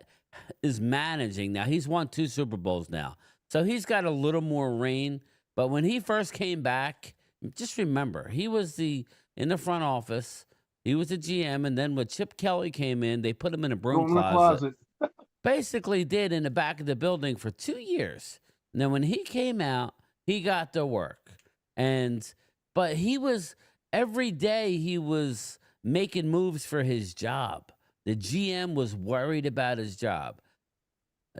is managing now. He's won 2 Super Bowls now. So he's got a little more reign. But when he first came back, just remember, he was in the front office. He was the GM. And then when Chip Kelly came in, they put him in a broom closet. Basically did in the back of the building for 2 years. And then when he came out, he got to work. But every day he was making moves for his job. The GM was worried about his job.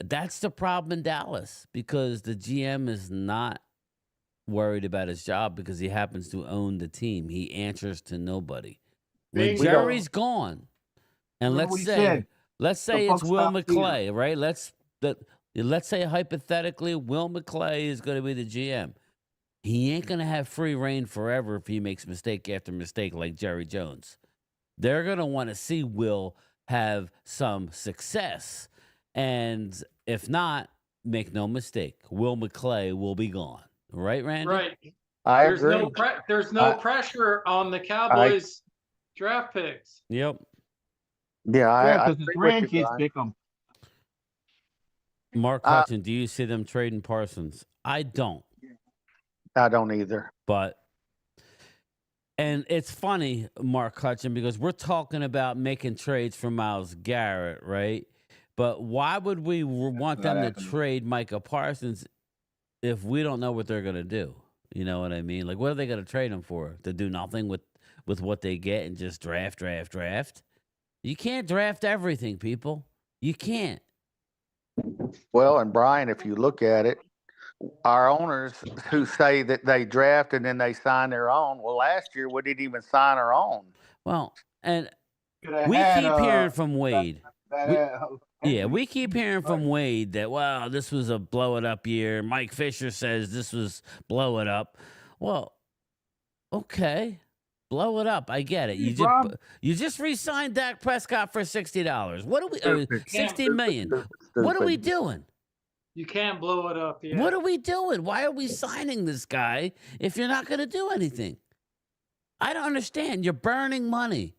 That's the problem in Dallas, because the GM is not worried about his job because he happens to own the team. He answers to nobody. When Bingo. Jerry's gone, and Remember what let's he say said. it's buck Will stops McClay, right? Let's say hypothetically Will McClay is going to be the GM. He ain't going to have free reign forever if he makes mistake after mistake like Jerry Jones. They're going to want to see Will have some success. And if not, make no mistake, Will McClay will be gone. Right, Randy? Right. I There's agree. there's no pressure on the Cowboys draft picks. Yep. Yeah, Because his grandkids pick them. Mark Hutchin, do you see them trading Parsons? I don't. I don't either. And it's funny, Mark Hutchin, because we're talking about making trades for Myles Garrett, right? But why would we want them to trade Micah Parsons if we don't know what they're going to do? You know what I mean? Like, what are they going to trade him for? To do nothing with what they get and just draft? You can't draft everything, people. You can't. Well, and Brian, if you look at it, our owners who say that they draft and then they sign their own. Well, last year we didn't even sign our own. Well, and we keep hearing from Wade. We keep hearing from Wade that, wow, this was a blow it up year. Mike Fisher says this was blow it up. Well, okay, blow it up. I get it. You just re-signed Dak Prescott for $60. What are we? $60 million. What are we doing? You can't blow it up. Yeah. What are we doing? Why are we signing this guy if you're not going to do anything? I don't understand. You're burning money.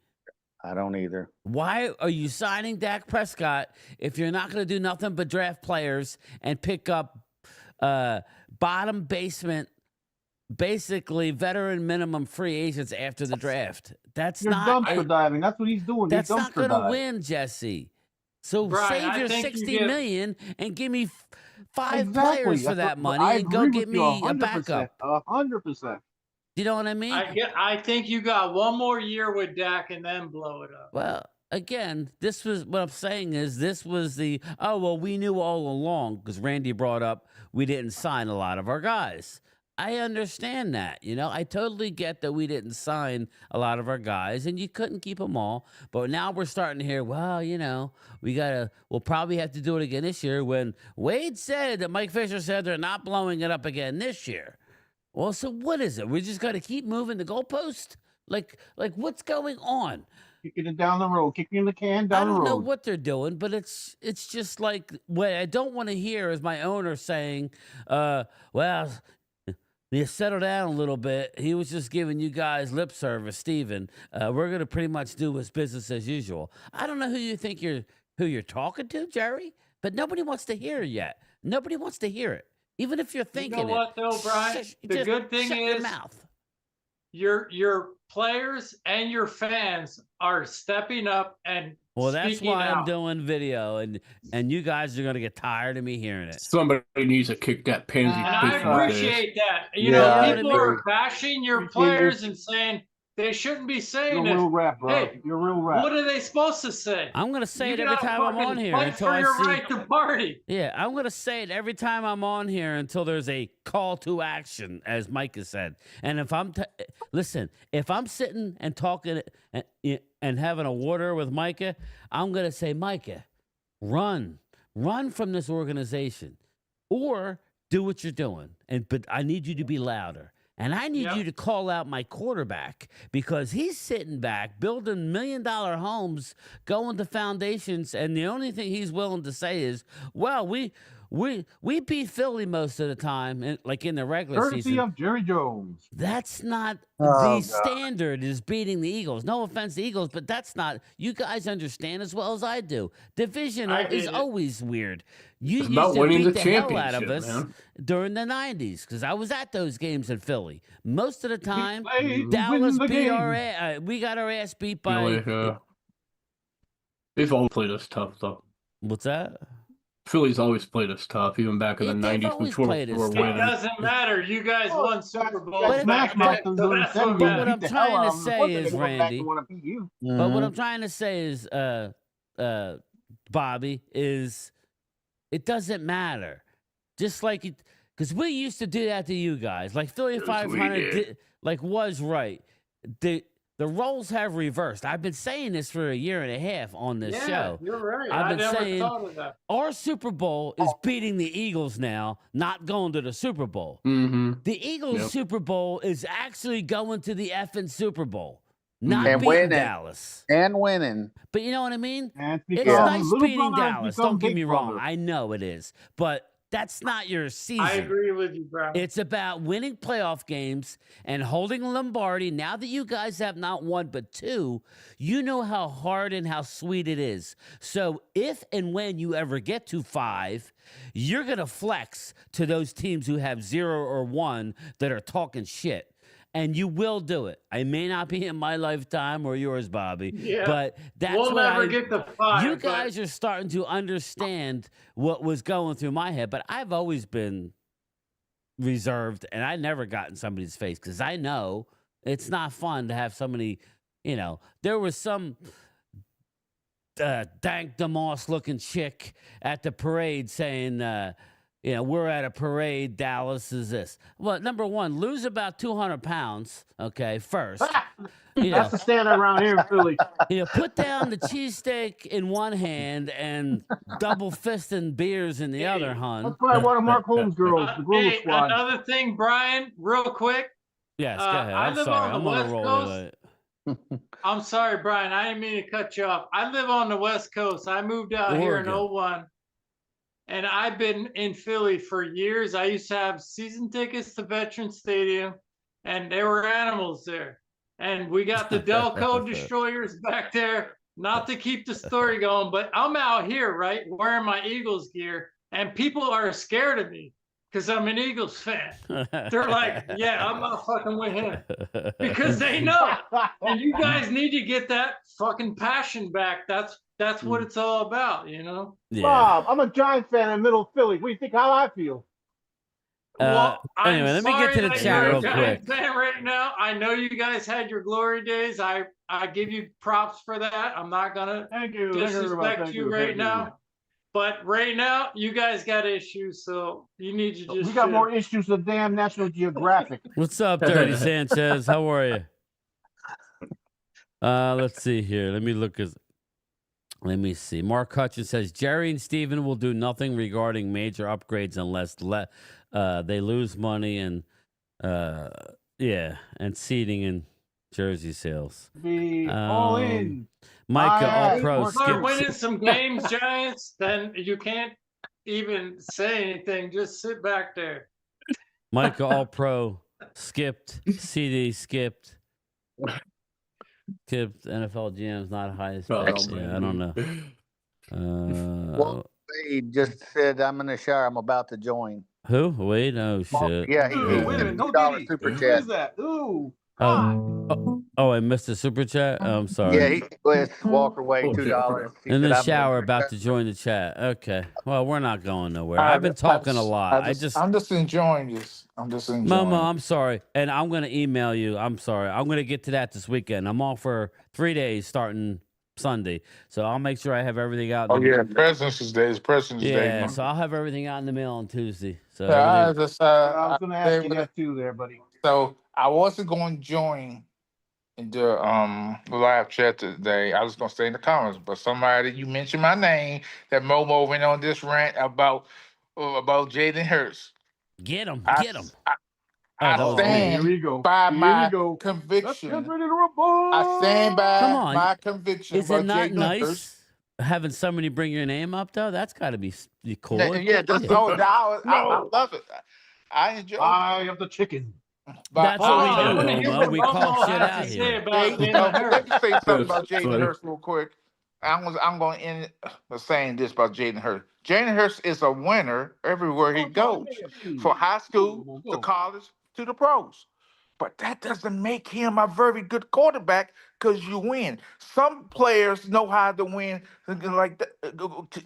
I don't either. Why are you signing Dak Prescott if you're not going to do nothing but draft players and pick up bottom basement, basically veteran minimum free agents after the draft? That's You're not dumpster diving. That's what he's doing. That's He's not going to win, Jesse. So Brian, save your I think $60 million and give me 5 Exactly. players for that money and go get me a backup. 100%. You know what I mean? I think you got one more year with Dak and then blow it up. Well, again, this was what I'm saying is this was we knew all along, because Randy brought up we didn't sign a lot of our guys. I understand that. I totally get that we didn't sign a lot of our guys and you couldn't keep them all. But now we're starting to hear, well, we'll probably have to do it again this year when Wade said that Mike Fisher said they're not blowing it up again this year. Well, so what is it? We just got to keep moving the goalpost? Like what's going on? Kicking it down the road, kicking the can down the road. I don't know what they're doing, but it's just like what I don't want to hear is my owner saying, well, you settle down a little bit. He was just giving you guys lip service, Steven. We're going to pretty much do his business as usual. I don't know who you think who you're talking to, Jerry, but nobody wants to hear it yet. Nobody wants to hear it. Even if you're thinking you know what, though, Brian? The good thing shut is your mouth. Your players and your fans are stepping up and Well, that's speaking why I'm out. doing video, and you guys are going to get tired of me hearing it. Somebody needs to kick that pansy. And I bitch in the face. appreciate that. You Yeah, know, I people agree. are bashing your Appreciate your- players and saying they shouldn't be saying You're a real it. rap, bro. Hey, You're a real rap. What are they supposed to say? I'm going to say You it every gotta time I'm fucking on here fight until for I your see. right to party. Yeah, I'm going to say it every time I'm on here until there's a call to action, as Micah said. And if listen, if I'm sitting and talking and having a water with Micah, I'm going to say, Micah, run from this organization or do what you're doing. But I need you to be louder. And I need you to call out my quarterback because he's sitting back building $1 million homes, going to foundations, and the only thing he's willing to say is, "Well, we beat Philly most of the time, like in the regular Courtesy season." of Jerry Jones. That's not Oh, the God. standard is beating the Eagles. No offense to the Eagles, but that's not. You guys understand as well as I do. Division I is get it. always weird. You It's used about to winning beat the the hell out of championship, us man. during the 90s because I was at those games in Philly. Most of the time, played to Dallas win the beat our game. ass. We got our ass beat You know, by. they've all played us tough, though. What's that? Philly's always played us tough, even back in the They've 90s always before played we us were tough. It winning. doesn't matter. You guys won Super Bowls That's But back Smash then, Mouth so in that's the what 70s. But what matters. I'm trying to say is, Randy. Randy, Want to beat you. But what Mhm. I'm trying to say is, Bobby, is it doesn't matter. Just like it, because we used to do that to you guys. Like Philly Yes, we 500 did. was right. The roles have reversed. I've been saying this for a year and a half on this Yeah, show. you're right. I've I been never saying- thought of that. Our Super Bowl is beating the Eagles now, not going to the Super Bowl. Mm-hmm. The Eagles Yep. Super Bowl is actually going to the effing Super Bowl, not And beating winning. Dallas. And winning. But you know what I mean? And It's Yeah. nice little beating brother has Dallas. become Don't get big me wrong. brother. I know it is. But that's not your season. I agree with you, Brian. It's about winning playoff games and holding Lombardi. Now that you guys have not one but two, you know how hard and how sweet it is. So if and when you ever get to 5, you're going to flex to those teams who have 0 or 1 that are talking shit. And you will do it. I may not be in my lifetime or yours, Bobby. Yeah. But that's We'll what never get to 5. you but guys are starting to understand what was going through my head, but I've always been reserved and I never got in somebody's face because I know it's not fun to have somebody, there was some Dank DeMoss looking chick at the parade saying, we're at a parade. Dallas is this. Well, number one, lose about 200 pounds. Okay. First, That's the standard around here in Philly. put down the cheesesteak in one hand and double fisting beers in the other That's hand. probably one of Mark Holmes' girls, the Gorilla hey, Squad. another thing, Brian, real quick. Yes, go ahead. I I'm live sorry. on the I'm on a West roll Coast. tonight. I'm sorry, Brian. I didn't mean to cut you off. I live on the West Coast. I moved out here in Oregon. 01. And I've been in Philly for years. I used to have season tickets to Veterans Stadium, and there were animals there. And we got the Delco destroyers back there. Not to keep the story going, but I'm out here, right, wearing my Eagles gear, and people are scared of me because I'm an Eagles fan. They're like, yeah, I'm not fucking with him because they know. And you guys need to get that fucking passion back. That's what it's all about, Yeah. Bob, I'm a Giant fan in Middle Philly. What do you think how I feel? Well, I'm Anyway, let me get to the sorry that chat you're real a Giant quick. fan right now. I know you guys had your glory days. I give you props for that. I'm not gonna Thank you. Thank you, everybody. disrespect Thank you right Thank you. now. But right now, you guys got issues, so you need to just. We got chill. more issues than damn National Geographic. What's up, Dirty Sanchez? How are you? Let's see here. Let me see. Mark Hutchins says Jerry and Steven will do nothing regarding major upgrades unless they lose money and and seating and jersey sales. Be all in. Micah All Aye, Pro Mark Start winning skips. some games, Giants. Then you can't even say anything. Just sit back there. Micah All Pro skipped. CD skipped. Skipped. NFL GM's not highest. Oh, Yeah, I don't know. Well, he just said, I'm in the shower. I'm about to join. Who? Wait, oh shit. Yeah, he Ooh, wait a did minute. No $2 Diddy. super What chat. is that? Ooh. Oh, I missed the super chat. Oh, I'm sorry. Yeah, it's Walker Way, Oh, shit, $2. He In said, the "I'm shower, in about to join the chat. Okay. Well, we're not going nowhere. I- I've been talking a lot. I'm just enjoying this. I'm just enjoying. Momo, I'm sorry. And I'm going to email you. I'm sorry. I'm going to get to that this weekend. I'm off for 3 days starting Sunday. So I'll make sure I have everything out. Oh yeah, President's Day is President's Day. Yeah, so I'll have everything out in the mail on Tuesday. So Yeah, I everything- just, I was going to ask you I- that too there, buddy. So I wasn't going to join the live chat today. I was going to stay in the comments, but somebody you mentioned my name that Momo went on this rant about Jalen Hurts. Get him. I- Get him. I that was stand Here we go. by Here my we go. Let's conviction. get ready to rumble. I stand by Come on. my conviction Is it about not Jalen nice Hurts. having somebody bring your name up, though? That's got to be cool. Yeah, that's I love it. I enjoy it. Eye of the chicken. That's what we I do, wanna hear Momo. what We Momo call shit has out to say here. about Jalen, Jalen let Hurts. me say something about That's Jalen funny. Hurts real quick. I'm going to end by saying this about Jalen Hurts. Jalen Hurts is a winner everywhere he goes, from high school to college to the pros. But that doesn't make him a very good quarterback because you win. Some players know how to win, like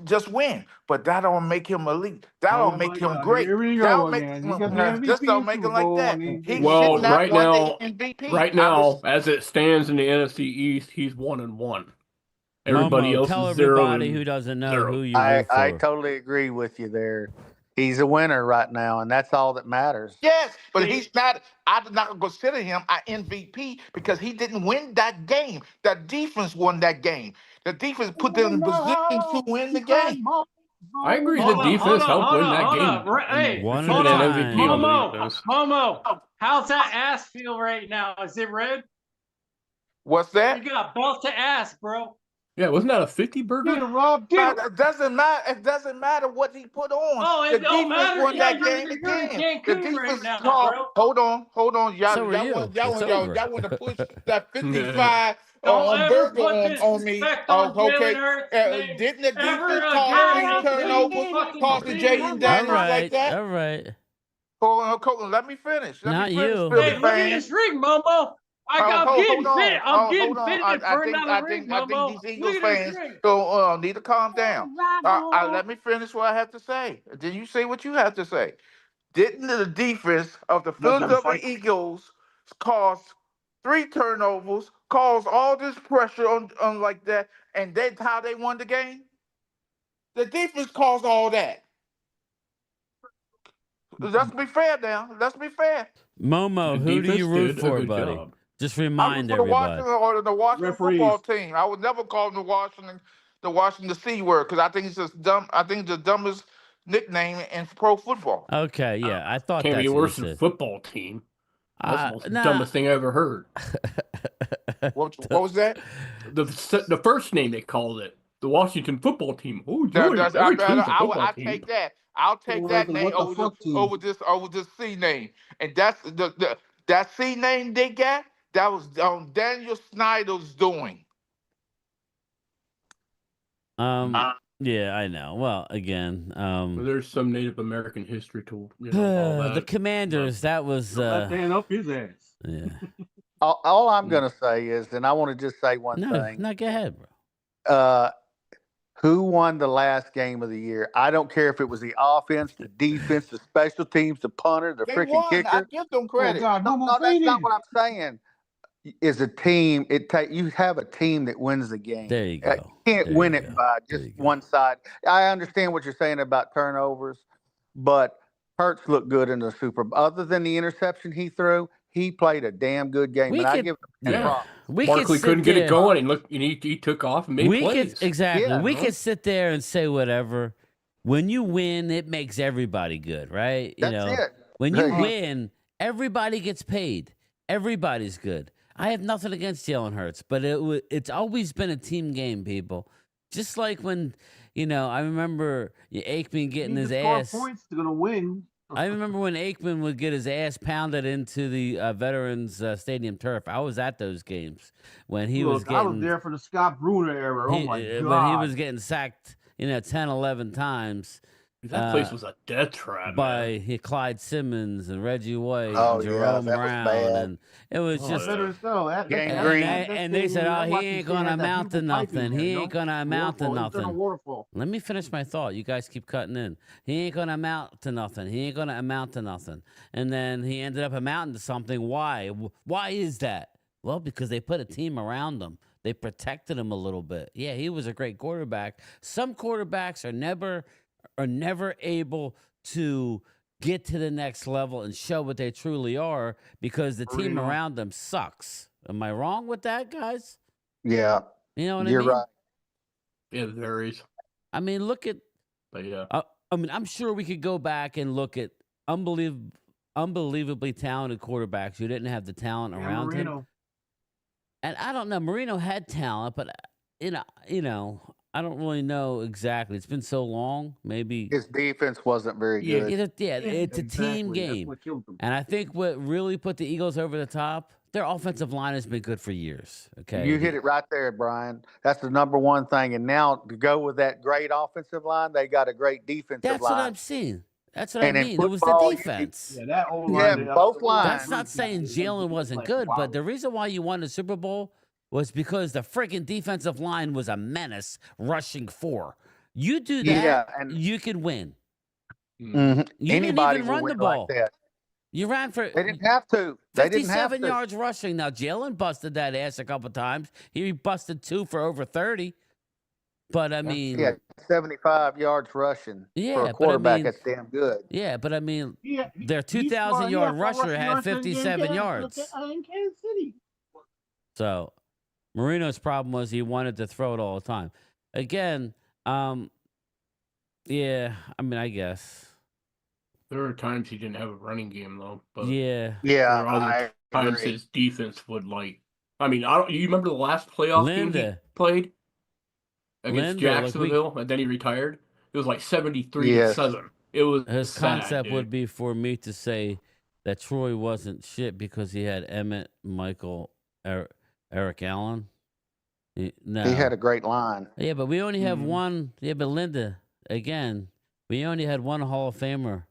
just win, but that don't make him elite. That don't make him great. Here we That go don't make again. He got the MVP just don't make Super him like Bowl, that. and He Well, should not right won now- the MVP. Right now, as it stands in the NFC East, he's 1-1. Everybody Momo, else tell is 0 everybody and who doesn't know 0. who you I root for. totally agree with you there. He's a winner right now, and that's all that matters. Yes, but he's not. I did not consider him an MVP because he didn't win that game. The defense won that game. The defense put them in position to win the game. I agree. Hold The on, defense hold on, helped win hold that on, game. hold on. Hey, One should at have a been time. MVP on the Momo, defense. Momo, how's that ass feel right now? Is it red? What's that? You got belt to ass, bro. Yeah, wasn't that a 50 burger? Get it, Rob. Get it. It doesn't matter. It doesn't matter what he put on. Oh, it the don't defense matter. won Yeah, that you're- game you're in again. The Cancun defense right now, called. bro. Hold on. Y'all, So are y'all, you. want, y'all, It's want, y'all, over. y'all want to push that 55 Don't ever burger put on me. disrespect Oh, on Jalen okay. Hurts' name Didn't the ever defense again cause three until you turnovers, fucking cause the beat Jaden him. All Daniels right. like that? All right. Hold on. Let me finish. Not you. Philly Hey, look at fans. this ring, Momo. I'm Hold getting on. fit. I'm getting Hold on. fitted for another I ring, think Momo. these Eagles Look at this fans ring. don't need to calm down. Let me finish what I have to say. Then you say what you have to say. Didn't the defense of the Let them Philadelphia fight. Eagles cause 3 turnovers, cause all this pressure on like that, and that's how they won the game? The defense caused all that. Let's be fair now. Let's be fair. Momo, The who do defense you root did a for, good buddy? job. Just I was remind for the everybody. Washington Referees. football team. I would never call them the Washington C word because I think it's just dumb. I think it's the dumbest nickname in pro football. Okay, yeah, I thought Can't that's be what you worse than said. football team. That's the most Nah. dumbest thing I ever heard. What was that? The first name they called it, the Washington football team. Oh, No, Joey, every team's a football I team. take that. I'll take Well, that the name what the fuck team? over this C name, and that's that C name they got. That was Daniel Snyder's doing. Yeah, I know. Well, again, There's some Native American history to all that. the Commanders. That was Left hand up his ass. yeah. All I'm going to say is, and I want to just say one No, thing. no, go ahead, bro. Who won the last game of the year? I don't care if it was the offense, the defense, the special teams, the punter, the They freaking won. I kicker. give them Oh credit. God, No, Momo that's faded. not what I'm saying. is a team. You have a team that wins the game. There you You go. can't There win you it go. by There just you go. one side. I understand what you're saying about turnovers, but Hurts looked good in the Super Bowl. Other than the interception he threw, he played a damn good game, We and I could, give him yeah, props. we could Barkley sit couldn't get it there. going, and look, and he took off and made We plays. could exactly. Yeah, we huh? could sit there and say whatever. When you win, it makes everybody good, right? You That's know, it. when you Hey, win, everybody gets paid. Everybody's good. I have nothing against Jalen Hurts, but it's always been a team game, people. Just like when, I remember Aikman You getting need his to score ass. points to gonna win. I remember when Aikman would get his ass pounded into the Veterans Stadium turf. I was at those games when he was Look, I was getting there for the Scott Bruner era. Oh my god! when he was getting sacked, 10, 11 times. That place was a death trap, by man. Clyde Simmons and Reggie White Oh, and yeah, Jerome that was Brown, bad. and it was Oh, just. yeah. Veterans though. Gangrene. And they said, "Oh, he ain't gonna amount to nothing. He ain't gonna amount to nothing." Waterfall. Let me finish my thought. You guys keep cutting in. He ain't gonna amount to nothing. He ain't gonna amount to nothing. And then he ended up amounting to something. Why? Why is that? Well, because they put a team around him. They protected him a little bit. Yeah, he was a great quarterback. Some quarterbacks are never able to get to the next level and show what they truly are because the team Marino. around them sucks. Am I wrong with that, guys? Yeah, You know what I you're mean? right. It varies, I mean, look at. but yeah. I'm sure we could go back and look at unbelievably talented quarterbacks who didn't have the talent around him. Marino. And I don't know. Marino had talent, but I don't really know exactly. It's been so long. Maybe His defense wasn't very Yeah. good. it's a team Exactly. That's game. what killed them. And I think what really put the Eagles over the top, their offensive line has been good for years. Okay, You hit it right there, Brian. That's the number one thing. And now to go with that great offensive line, they got a great defensive That's line. what I'm seeing. That's what I And in mean. It was the football, you defense. Yeah, that old Yeah, line. both lines. That's not saying Jalen wasn't good, but the reason why you won the Super Bowl was because the freaking defensive line was a menace, rushing 4. You do that, Yeah, and you can win. mhm. You Anybody didn't even will run the win like ball. that. You ran for They didn't have to. They didn't have 57 to. yards rushing. Now, Jalen busted that ass a couple times. He busted 2 for over 30. But, I mean, Yeah, 75 yards rushing Yeah, for but I a quarterback. mean- That's damn good. yeah, but I mean, Yeah, their 2,000-yard rusher had 57 yards. In Kansas City. So Marino's problem was he wanted to throw it all the time. Again, yeah, I mean, I guess. There are times he didn't have a running game though. But Yeah. Yeah, there are other I times agree. his defense would like. I mean, I don't. You remember the last playoff game he Linda. played against Linda, like, Jacksonville, and then he retired. It was like 73 Yes. to 7. It was His sad, concept dude. would be for me to say that Troy wasn't shit because he had Emmett, Michael, Eric Allen. No. He had a great line. Yeah, but we only have Mhm. one. Yeah, but Linda, again, we only had one Hall of Famer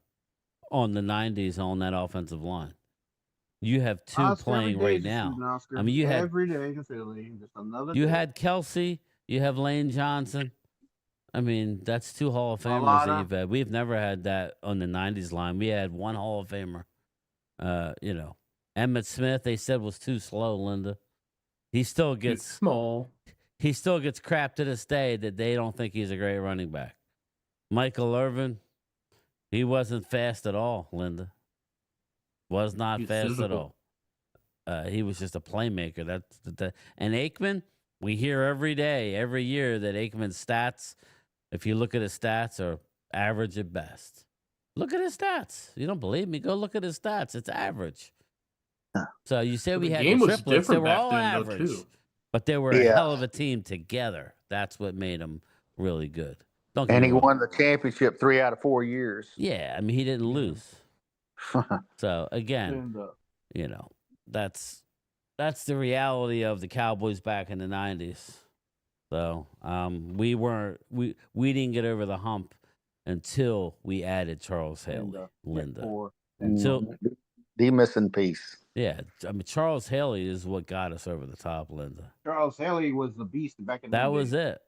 on the 90s on that offensive line. You have 2 Oscar, playing every day right is a now. shooting, Oscar. I mean, you had- every day is a Philly. Just another. You day. had Kelsey, you have Lane Johnson. I mean, that's 2 Hall of Famers that Alana. you've had. We've never had that on the 90s line. We had 1 Hall of Famer. Emmett Smith, they said was too slow, Linda. He still He's gets small. crap to this day that they don't think he's a great running back. Michael Irvin, he wasn't fast at all, Linda. Was not He's fast at physical. all. He was just a playmaker. And Aikman, we hear every day, every year that Aikman's stats, if you look at his stats, are average at best. Look at his stats. You don't believe me? Go look at his stats. It's average. So you say But we the had game the was triplets. They different were back all then, though, average. too. But they were a Yeah. hell of a team together. That's what made them really good. Don't get And me he wrong. won the championship 3 out of 4 years. Yeah, I mean, he didn't Yeah. lose. So again, And, that's the reality of the Cowboys back in the 90s. So we didn't get over the hump until we added Charles Haley, Linda. Until The missing piece. yeah, I mean Charles Haley is what got us over the top, Linda. Charles Haley was the beast back in the That day. was it.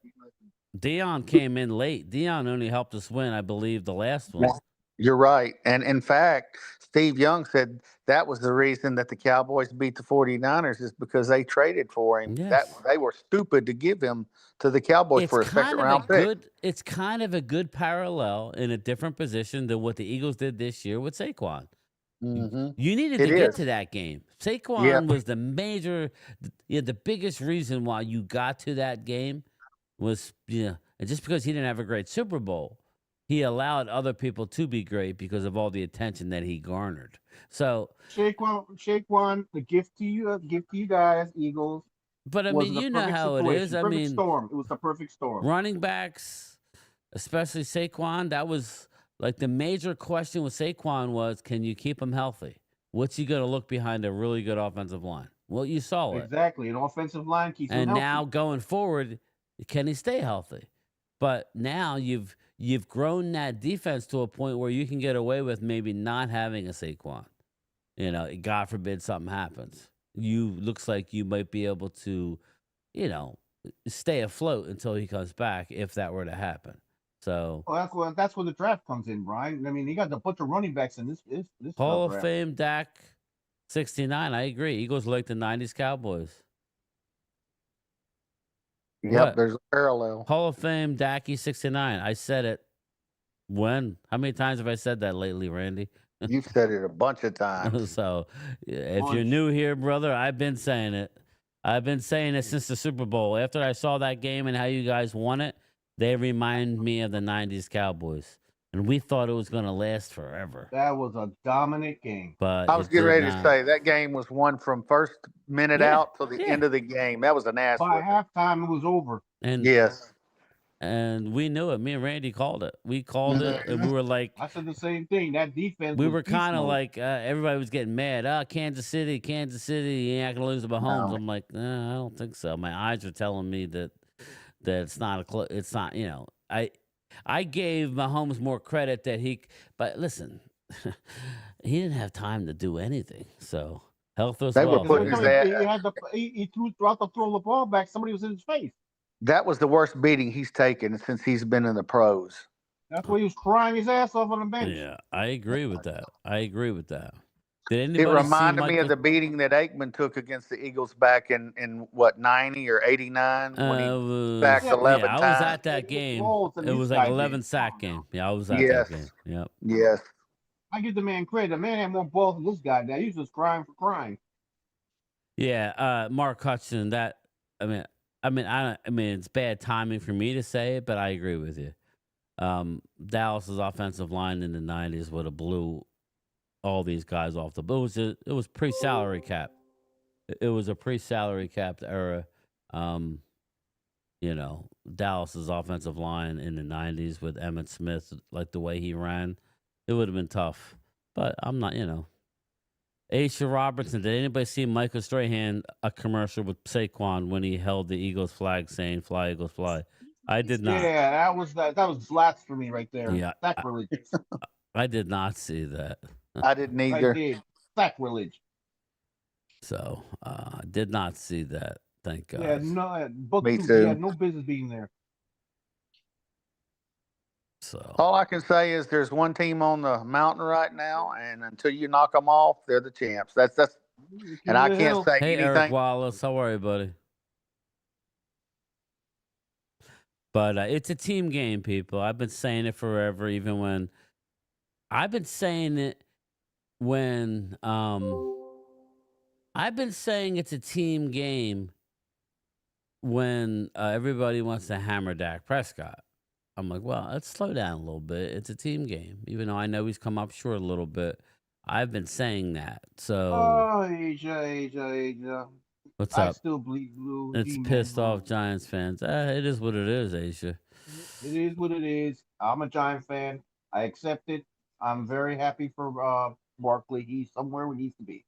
Dion came in late. Dion only helped us win, I believe, the last one. You're right. And in fact, Steve Young said that was the reason that the Cowboys beat the 49ers is because they traded for him. That Yes. they were stupid to give him to the Cowboys for a second round pick. It's kind of a good parallel in a different position than what the Eagles did this year with Saquon. Mm-hmm. You needed It to get is. to that game. Yeah. Saquon was the biggest reason why you got to that game was, and just because he didn't have a great Super Bowl, he allowed other people to be great because of all the attention that he garnered. So Shaquan, the gift to you guys, Eagles. But I was mean, the you know perfect how it situation. is. I Perfect mean, storm. It was the perfect storm. running backs, especially Saquon, that was like the major question with Saquon was, can you keep him healthy? What's he going to look behind a really good offensive line? Well, you saw it. Exactly. An offensive line keeps him And healthy. now going forward, can he stay healthy? But now you've grown that defense to a point where you can get away with maybe not having a Saquon. God forbid something happens. Looks like you might be able to, stay afloat until he comes back if that were to happen. So that's where the draft comes in, Brian. I mean, he got a bunch of running backs in this Hall of draft. Fame Dak 69. I agree. Eagles like the 90s Cowboys. Yep, What? there's a parallel. Hall of Fame Dacky 69. I said it. When? How many times have I said that lately, Randy? You've said it a bunch of times. So, if you're new here, brother, I've been saying it. I've been saying it since the Super Bowl. After I saw that game and how you guys won it, they remind me of the 90s Cowboys. And we thought it was going to last forever. That was a dominant game. But I was getting ready to say that game was won from first minute out till the end of the game. That was an ass. By halftime, it was over. And yes. And we knew it. Me and Randy called it. We called it, and we were like, I said the same thing. That defense. We were kind of like, everybody was getting mad. Kansas City, you ain't gonna lose to Mahomes. No. I'm like, I don't think so. My eyes are telling me that it's not it's not. I gave Mahomes more credit but listen, he didn't have time to do anything. So health was they well. Were putting his he threw throughout the throw the ball back. Somebody was in his face. That was the worst beating he's taken since he's been in the pros. That's why he was crying his ass off on the bench. Yeah, I agree with that. Did anybody it reminded me of the beating that Aikman took against the Eagles back in what 90 or 89 when he sacked 11 times. I was at that game. It was like 11 sack game. Yeah, I was at that game. Yep. Yes. I give the man credit. The man had more balls than this guy. Now he's just crying for crying. Yeah, Mark Hudson. I mean, it's bad timing for me to say it, but I agree with you. Dallas's offensive line in the 90s would have blew all these guys off the boat. It was pre-salary cap. It was a pre-salary capped era. Dallas's offensive line in the 90s with Emmitt Smith, like the way he ran, it would have been tough. But I'm not, Aisha Robertson, did anybody see Michael Strahan a commercial with Saquon when he held the Eagles flag saying "Fly Eagles Fly"? I did not. Yeah, that was blasphemy right there. Yeah, sacrilege. I did not see that. I didn't either. I did. Sacrilege. So I did not see that. Thank God. Yeah, no, both Me two, too. He had no business being there. So all I can say is there's one team on the mountain right now, and until you knock them off, they're the champs. That's and I can't say hey, anything. Eric Wallace, how are you, buddy? But it's a team game, people. I've been saying it forever, even when I've been saying it when I've been saying it's a team game when everybody wants to hammer Dak Prescott. I'm like, well, let's slow down a little bit. It's a team game, even though I know he's come up short a little bit. I've been saying that. So, Asia. What's up? I still bleed blue. It's pissed off Giants fans. It is what it is, Asia. It is what it is. I'm a Giant fan. I accept it. I'm very happy for Barkley. He's somewhere where he needs to be.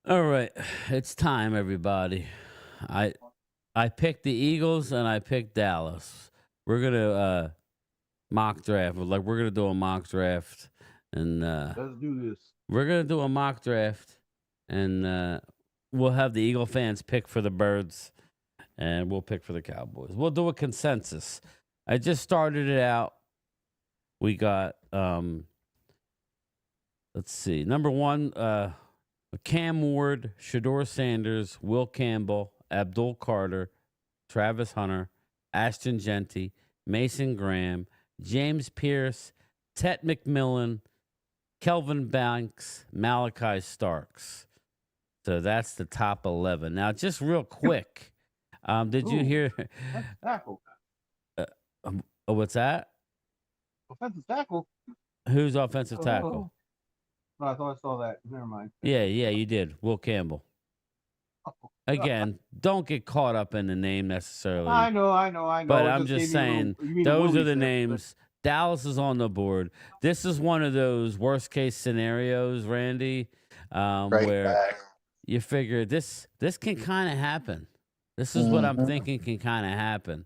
All right, it's time, everybody. I picked the Eagles and I picked Dallas. We're gonna mock draft. We're gonna do a mock draft, and let's do this. We're gonna do a mock draft, and we'll have the Eagle fans pick for the Birds, and we'll pick for the Cowboys. We'll do a consensus. I just started it out We got let's see. Number 1, Cam Ward, Shador Sanders, Will Campbell, Abdul Carter, Travis Hunter, Ashton Genty, Mason Graham, James Pierce, Tet McMillan, Kelvin Banks, Malachi Starks. So that's the top 11. Now, just real quick, did you Ooh. hear? That's tackle. What's that? Offensive tackle. Who's offensive tackle? No, I thought I saw that. Never mind. Yeah, you did. Will Campbell. Again, don't get caught up in the name necessarily. I know. But It I'm just saying, those are the names. Dallas is on the board. This is one of those worst case scenarios, Randy, where you figure this can kind of happen. This is what I'm thinking can kind of happen.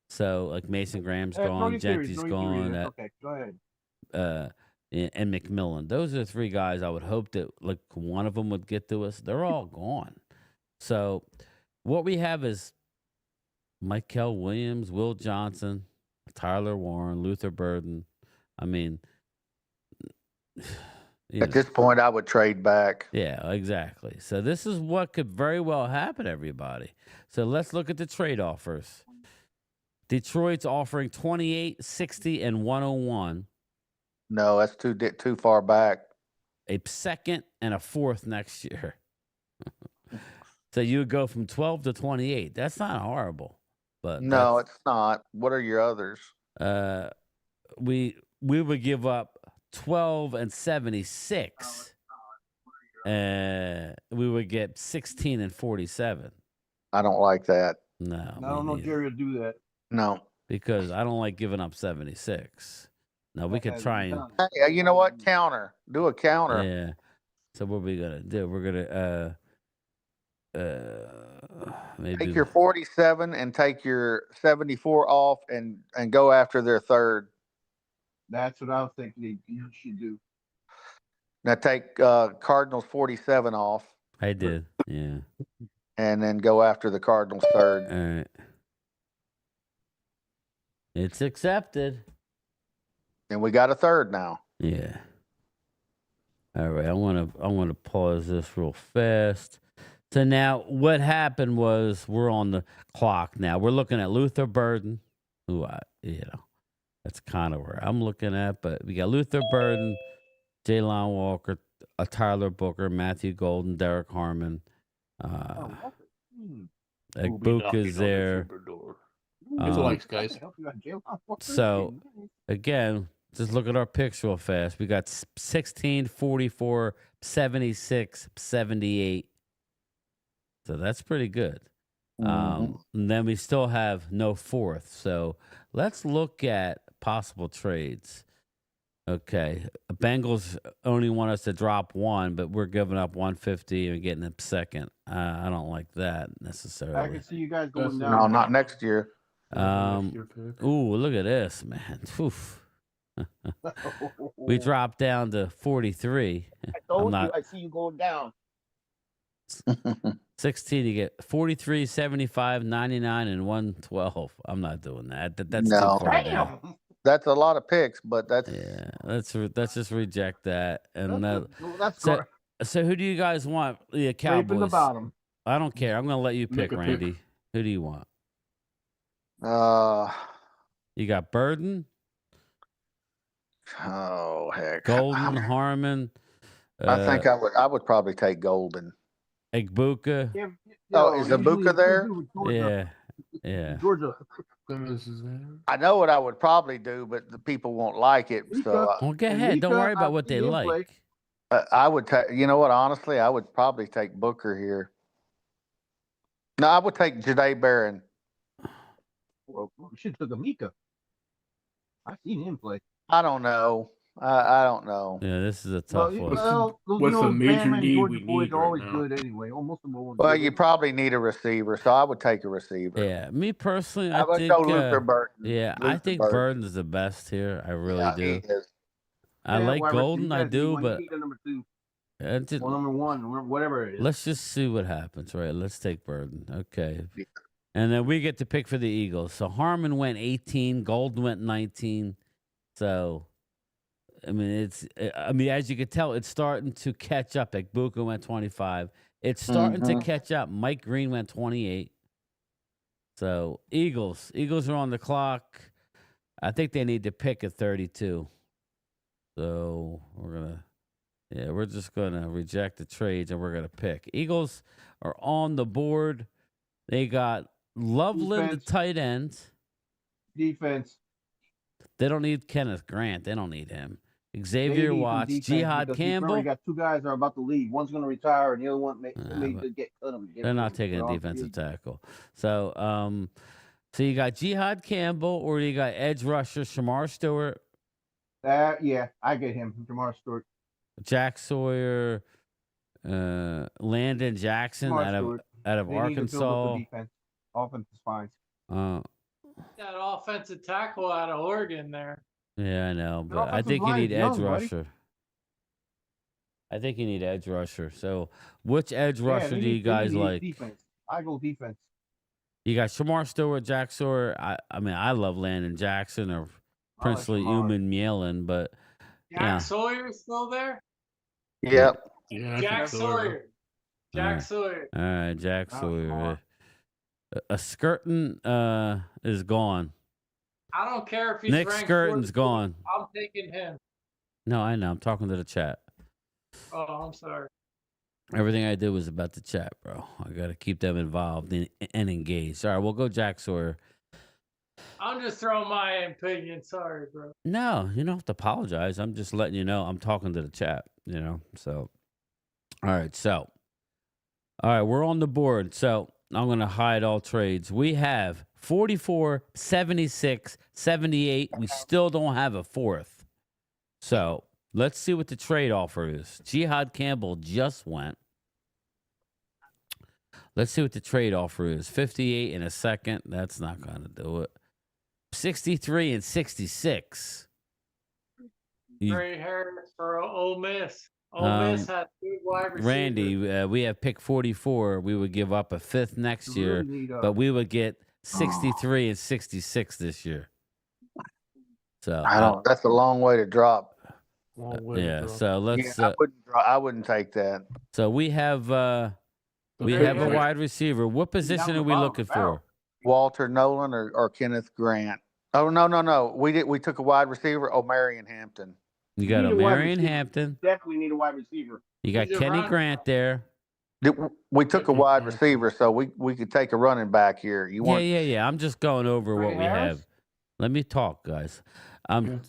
So, like Mason Graham's gone, Genty's gone. Okay, go ahead. And McMillan. Those are the 3 guys I would hope that like one of them would get to us. They're all gone. So what we have is Michael Williams, Will Johnson, Tyler Warren, Luther Burden. I mean, At this point, I would trade back. Yeah, exactly. So this is what could very well happen, everybody. So let's look at the trade offers. Detroit's offering 28, 60, and 101. No, that's too far back. A second and a fourth next year. So you would go from 12 to 28. That's not horrible. But no, it's not. What are your others? We would give up 12 and 76. We would get 16 and 47. I don't like that. No. I don't know if Jerry will do that. No. Because I don't like giving up 76. No, we could try and... Hey, you know what? Counter. Do a counter. Yeah. So what are we going to do? We're going to... maybe take your 47 and take your 74 off and go after their third. That's what I was thinking you should do. Now take Cardinals 47 off. I did, yeah. And then go after the Cardinals third. All right. It's accepted. And we got a third now. Yeah. All right. I want to pause this real fast. So now what happened was we're on the clock now. We're looking at Luther Burden, who that's kind of where I'm looking at, but we got Luther Burden, Jalen Walker, Tyler Booker, Matthew Golden, Derek Harmon. Egbuka's there. Thanks, guys. So again, just look at our picks real fast. We got 16, 44, 76, 78. So that's pretty good. And then we still have no fourth. So let's look at possible trades. Okay. Bengals only want us to drop 1, but we're giving up 150 and getting a second. I don't like that necessarily. I can see you guys going down. No, not next year. Ooh, look at this, man. Oof. We dropped down to 43. I told you, I see you going down. 16, you get 43, 75, 99, and 112. I'm not doing that. That's no. too far down. That's a lot of picks, but that's let's just reject that. And that's so who do you guys want? The Cowboys. The bottom. I don't care. I'm gonna let you pick, Randy. Who do you want? You got Burden. Oh heck. Golden, Harmon. I think I would probably take Golden. Egbuka. Is Egbuka there? Yeah. Georgia. I know what I would probably do, but the people won't like it. So well, go ahead. Don't worry about what they like. I would take. You know what? Honestly, I would probably take Booker here. No, I would take Jahdae Barron. Well, we should have took Amika. I've seen him play. I don't know. I don't know. Yeah, this is a tough one. What's the major need we need are always right good anyway. Almost well, you probably need a receiver, so I would take a receiver. Yeah, me personally, I would think go Luther Burden. Yeah, Luther I think Burden's the best here. I really do. He is. I like Golden, I do, but number 2. Or number 1, whatever it is. Let's just see what happens, right? Let's take Burden. Okay. And then we get to pick for the Eagles. So Harmon went 18, Golden went 19. So I mean, as you could tell, it's starting to catch up. Like Buka went 25. It's starting to catch up. Mike Green went 28. So Eagles are on the clock. I think they need to pick at 32. So we're just gonna reject the trades and we're gonna pick. Eagles are on the board. They got Loveland, the tight end. Defense. They don't need Kenneth Grant. They don't need him. They Xavier need some Watts, defense Jihad because we Campbell. already got two guys that are about to leave. One's going to retire, and the other one may get cut. They're not taking a defensive tackle. So, so you got Jihad Campbell, or you got edge rusher Shamar Stewart. Yeah, I get him. Jamar Stewart. Jack Sawyer, Landon Jackson Jamar out Stewart. of They need to build up Arkansas. the defense. Offensive spines. That offensive tackle out of Oregon there. Yeah, I know, The but I offensive think you line's need edge young, buddy. rusher. I think you need edge rusher. So, which edge rusher they do you need- guys they need like? Defense. I go defense. You got Shamar Stewart, Jack Sawyer. I mean, I love Landon Jackson or Princely Shamar. Uman Mielin, but Jack Sawyer's still there? Yep. Yeah, I Jack think so. Sawyer. Jack Alright. Sawyer. all right, Jack Oh, Sawyer. Shamar. A Skirton is gone. I don't care if he's Nick ranked Skirton's 42. gone. I'm taking him. No, I know. I'm talking to the chat. Oh, I'm sorry. Everything I did was about the chat, bro. I got to keep them involved and engaged. All right, we'll go Jack Sawyer. I'm just throwing my opinion. Sorry, bro. No, you don't have to apologize. I'm just letting you know I'm talking to the chat, So, all right, we're on the board. So, I'm going to hide all trades. We have 44, 76, 78. We still don't have a fourth. So, let's see what the trade offer is. Jihad Campbell just went. Let's see what the trade offer is. 58 in a second. That's not going to do it. 63 and 66. Trey Harris for Ole Miss. Ole Miss had good wide receivers. Randy, we have pick 44. We would give up a fifth next year, but we would get 63 and 66 this year. So I don't. That's a long way to drop. yeah. So let's. I wouldn't take that. So we have a wide receiver. What position are we looking for? Walter Nolan or Kenneth Grant. Oh no. We took a wide receiver. Marion Hampton. You got a Marion Hampton. Definitely need a wide receiver. You got Kenny Grant there. We took a wide receiver, so we could take a running back here. You want? Yeah. I'm just going over what we have. Let me talk, guys. I'm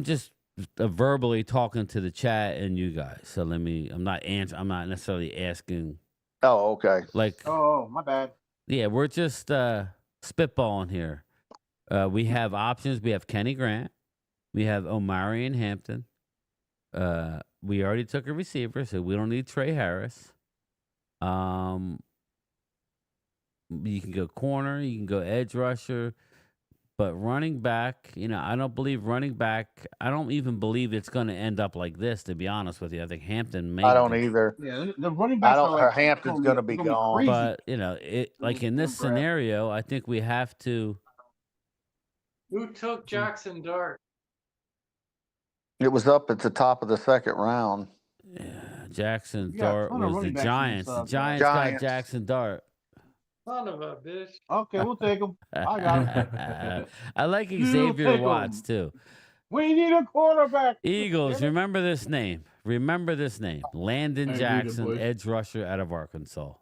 just verbally talking to the chat and you guys. So I'm not necessarily asking. Oh, okay. Oh, my bad. Yeah, we're just spitballing here. We have options. We have Kenny Grant. We have Omarion Hampton. We already took a receiver, so we don't need Trey Harris. You can go corner. You can go edge rusher. But running back, I don't believe running back. I don't even believe it's going to end up like this, to be honest with you. I think Hampton may. I don't either. Yeah, the running back. Hampton's going to be gone. But, like in this scenario, I think we have to. Who took Jackson Dart? It was up at the top of the second round. Yeah, Jackson You got a Dart ton of was the running backs in Giants. this, The Giants got Jackson Dart. Son of a bitch. Okay, we'll take him. I got him. I like You Xavier take Watts 'em. too. We need a quarterback. Eagles, remember this name. Landon I agree, Jackson, boys. edge rusher out of Arkansas.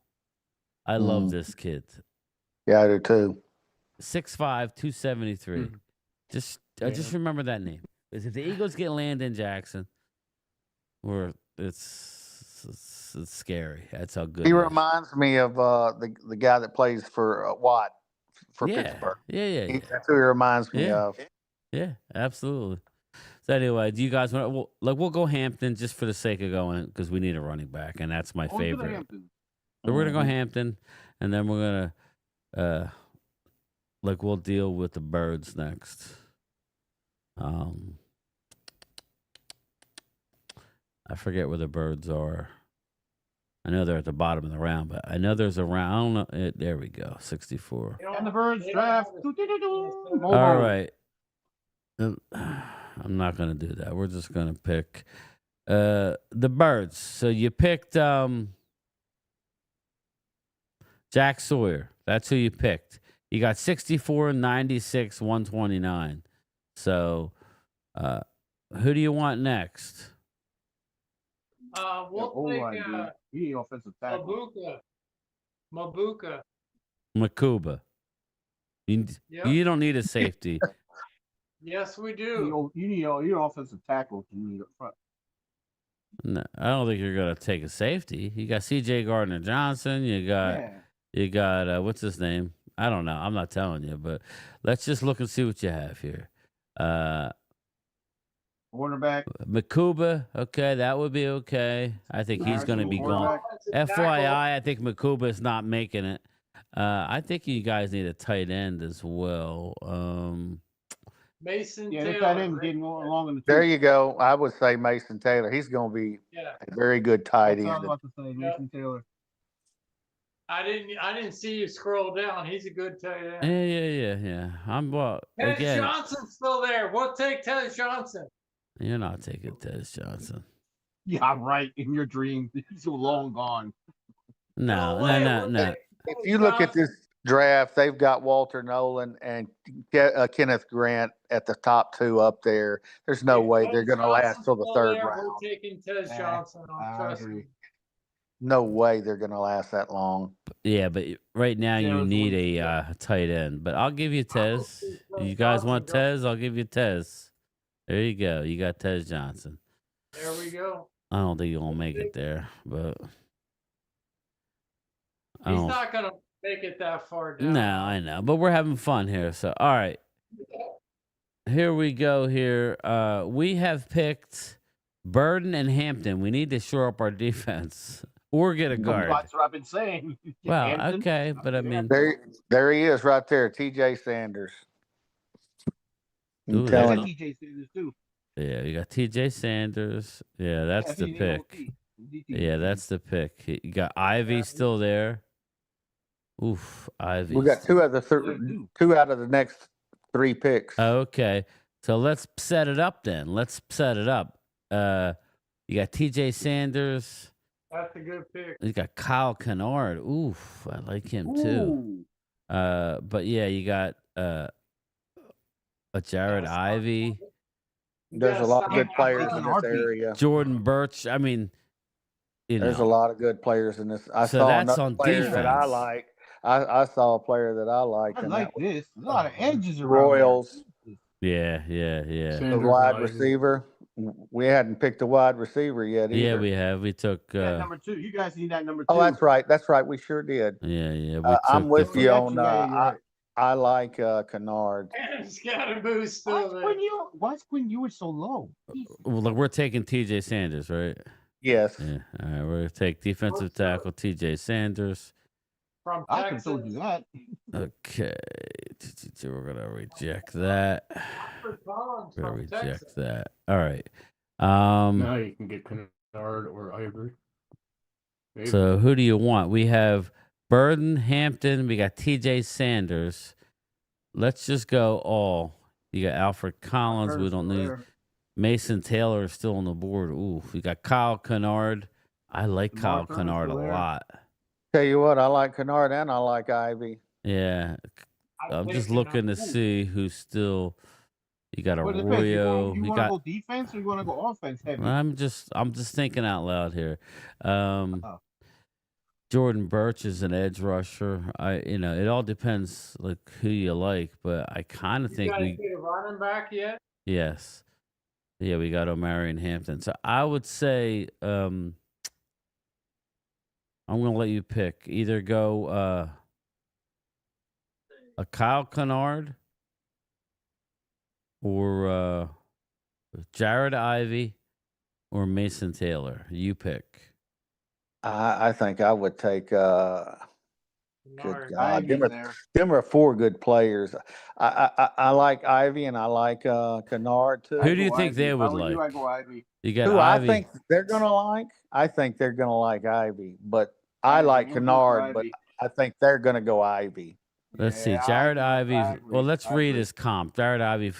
I love this kid. Yeah, I do too. 6'5", 273. Just remember that name. Because if the Eagles get Landon Jackson, it's scary. That's how good He is. reminds me of the guy that plays for Watt for Pittsburgh. Yeah. That's who he reminds me of. Yeah, absolutely. So anyway, do you guys want? We'll go Hampton just for the sake of going because we need a running back, and that's my favorite. So we're gonna go Hampton, and then we're gonna we'll deal with the birds next. I forget where the birds are. I know they're at the bottom of the round, but I know there's a round. I don't know. There we go. 64. And the birds draft. All right. I'm not gonna do that. We're just gonna pick the birds. So you picked Jack Sawyer. That's who you picked. You got 64, 96, 129. So who do you want next? We'll take You need offensive tackle. Mabuka. Makuba. You don't need a safety. Yes, we do. You need your offensive tackle. You need up front. No, I don't think you're gonna take a safety. You got C.J. Gardner Johnson. You got what's his name? I don't know. I'm not telling you, but let's just look and see what you have here. Cornerback. Makuba, okay, that would be okay. I think he's going to be gone. FYI, I think Makuba is not making it. I think you guys need a tight end as well. Mason Yeah, Taylor. the tight end getting along in the There you go. I would say Mason Taylor. He's going to be a very good tight That's what I end. was about to say. Mason Taylor. I didn't see you scroll down. He's a good tight end. Yeah. I'm Ted again. Johnson's still there. We'll take Ted Johnson. You're not taking Ted Johnson. Yeah, right. In your dreams, he's long gone. No. If you look at this draft, they've got Walter Nolan and Kenneth Grant at the top two up there. There's no way they're going to last till the third round. We're taking Ted Johnson. I agree. No way they're going to last that long. Yeah, but right now you need a tight end. But I'll give you Tez. You guys want Tez? I'll give you Tez. There you go. You got Tez Johnson. There we go. I don't think you'll make it there, but he's not gonna make it that far down. No, I know, but we're having fun here. So, all right, here we go. Here, we have picked Burden and Hampton. We need to shore up our defense or get a guard. That's what I've been saying. Well, Hampton. okay, but I mean, there he is, right there, T.J. Sanders. Ooh, TJ Sanders too. Yeah, you got T.J. Sanders. Yeah, that's the pick. Yeah, that's the pick. You got Ivy still there. Oof, Ivy. We got two out of the next three picks. Okay, so let's set it up then. Let's set it up. You got T.J. Sanders. That's a good pick. You got Kyle Kennard. Oof, I like him too. But yeah, you got a Jared Ivey. There's a lot of good players in this area. Jordan Birch. I mean, there's a lot of good players in this. I So saw that's another on player that I defense. like. I saw a player that I liked. I like this. A lot of edges around. Royals. Yeah. The wide receiver. We hadn't picked a wide receiver yet either. Yeah, we have. We took number 2. You guys need that number 2. Oh, that's right. That's right. We sure did. Yeah. I'm with you on. I like Kennard. Scaramouche still there. Why's Quinn Ewers so low? Well, look, we're taking T.J. Sanders, right? Yes. Yeah. All right, we're gonna take defensive tackle T.J. Sanders. From I Texas. can told you that. Okay, we're gonna reject that. Robert Collins We're gonna from reject Texas. that. All right. Now you can get Kennard or Ivory. So who do you want? We have Burden, Hampton. We got T.J. Sanders. Let's just go all. You got Alfred Collins. We don't need. Mason Taylor is still on the board. Ooh, we got Kyle Kennard. I like Kyle Kennard a lot. Tell you what, I like Kennard and I like Ivy. Yeah, I'm just looking to see who's still. You got Arroyo. You want to go defense or you want to go offense heavy? I'm just thinking out loud here. Jordan Birch is an edge rusher. It all depends like who you like, but I kind of think we get a running back yet. Yes. Yeah, we got Omarion Hampton. So I would say I'm going to let you pick. Either go a Kyle Kennard or Jared Ivey or Mason Taylor. You pick. I think I would take good God. Them are 4 good players. I like Ivy and I like Kennard too. Who do you think they would like? I go Ivy. You got Who Ivy. I think they're gonna like? I think they're gonna like Ivy, but I like Kennard, but I think they're gonna go Ivy. Let's see. Jared Ivey. Well, let's read his comp. Jared Ivey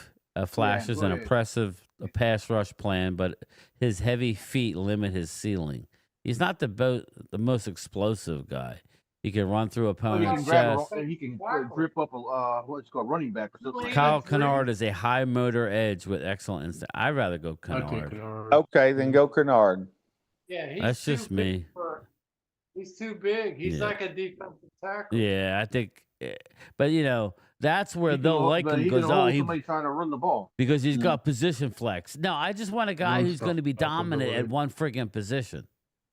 flashes an impressive a pass rush plan, but his heavy feet limit his ceiling. He's not the most explosive guy. He can run through Well, he can opponent's grab chest. he can grip up a what's called running back or something. Kyle Kennard is a high motor edge with excellent instinct. I'd rather go I take Kennard. Kennard. Okay, then go Kennard. Yeah, he's That's too just big me. He's too big. He's Yeah. like a defensive tackle. Yeah, I think, but that's where He they'll can, like but him he can because hold somebody trying to run the ball. because he's got position flex. No, I just want a guy Run who's going to be stuff, dominant at ability. one friggin' position.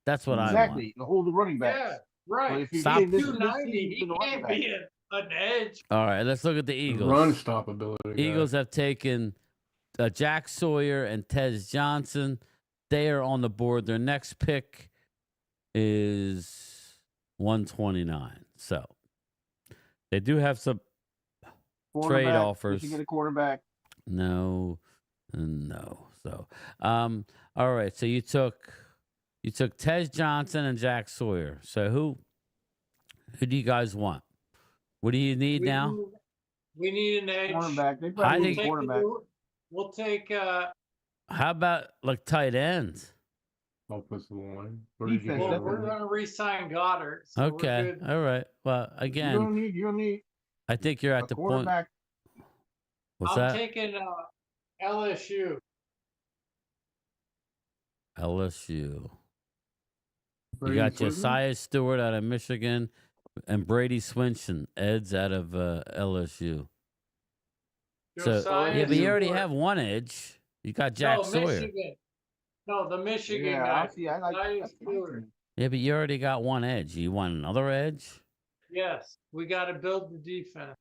That's what I want. Exactly, to hold the running back. Yeah, right. If you Stop. get this 290, season, he the running can't back. be an edge. All right, let's look at the Eagles. Run stop ability. guy. Eagles have taken Jack Sawyer and Tez Johnson. They are on the board. Their next pick is 129. So they do have some trade Cornerback, offers. You can get a quarterback. No. So, all right. So you took Tez Johnson and Jack Sawyer. So who do you guys want? What do you need now? We need an edge. Cornerback. They I probably think- need a cornerback. We'll take How about like tight ends? Offensive line. Where did you Defense, go? well, we're gonna re-sign Goddard. So we're Okay. good. All right. Well, You again, don't need I think you're a at the point. quarterback. What's I'm that? taking LSU. LSU. You Brady got Swinton? Josiah Stewart out of Michigan and Brady Swinson, Eds out of LSU. So Josiah yeah, but you already Stewart. have one edge. You got Jack no, Sawyer. Michigan. No, the Michigan Yeah, guy. I see. I like Josiah that's Stewart. Yeah, but you already got one edge. You want another edge? Yes, we got to build the defense.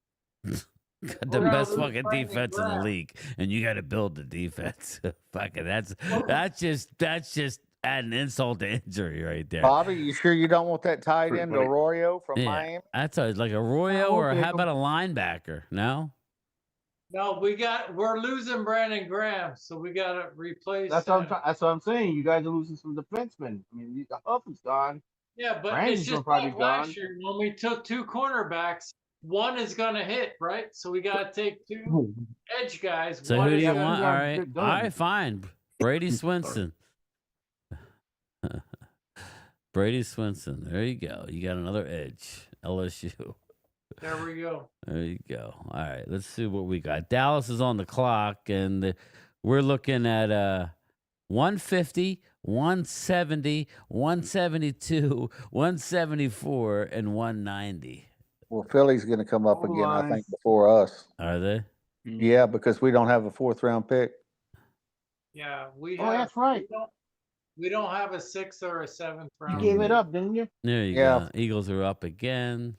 Got the We're gonna best lose fucking Brandon defense in the Graham. league, and you got to build the defense. Fucking that's just adding insult to injury right there. Bobby, you sure you don't want that tight end Everybody. Arroyo from Yeah, Miami? that's like Arroyo, I'll or take how him. about a linebacker? No, No, we're losing Brandon Graham, so we got to replace. That's what him. that's what I'm saying. You guys are losing some defensemen. I mean, the Huff is gone. Yeah, but Brandon's it's gonna just probably like be last gone. year when we took two cornerbacks. One is going to hit, right? So we got to take two edge guys. so One who do is you gonna- want? got All to right, get all done. right, fine. Brady Swinson. Brady Swinson. There you go. You got another edge. LSU. There we go. There you go. All right, let's see what we got. Dallas is on the clock, and we're looking at 150, 170, 172, 174, and 190. Well, Philly's going to come up Hold again, I on. think, before us. Are they? Yeah, because we don't have a 4th-round pick. Yeah, we Oh, have. that's right. We don't have a 6th or a 7th You round. gave it up, didn't you? There you Yeah. go. Eagles are up again.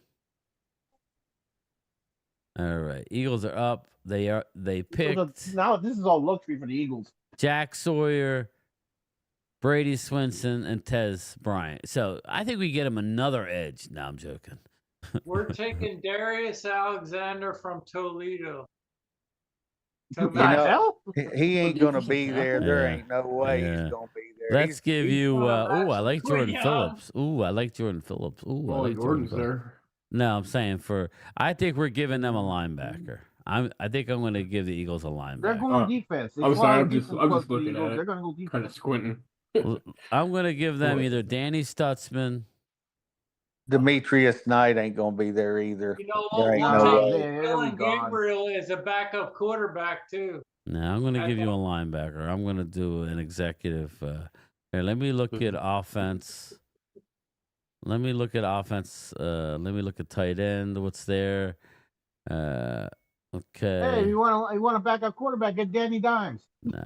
All right, Eagles are up. They picked Now this is all luxury for the Eagles. Jack Sawyer, Brady Swinson, and Tez Bryant. So I think we get him another edge. No, I'm joking. We're taking Darius Alexander from Toledo. To What the match- hell? He ain't going to be there. There Yeah. ain't no way Yeah. he's going to be there. Let's give he's you. gonna Oh, I match like Jordan Leon. Phillips. Ooh, I like Jordan Phillips. Ooh, I Oh, like Jordan Jordan's Phillips. there. No, I'm saying I think we're giving them a linebacker. I think I'm going to give the Eagles a They're linebacker. going defense. They I'm sorry, want I'm just defense plus the looking Eagles. at it. They're going to go Kind of defense. squinting. I'm going to give them What? either Danny Stutzman. Demetrius Knight ain't going to be there either. You know, There we'll ain't no take way. Dylan Gone. Gabriel as a backup quarterback too. No, I'm going to give you a linebacker. I'm going to do an executive. Here, let me look at offense. Let me look at offense. Let me look at tight end. What's there? Okay. Hey, you want a backup quarterback? Get Danny Dimes. Nah.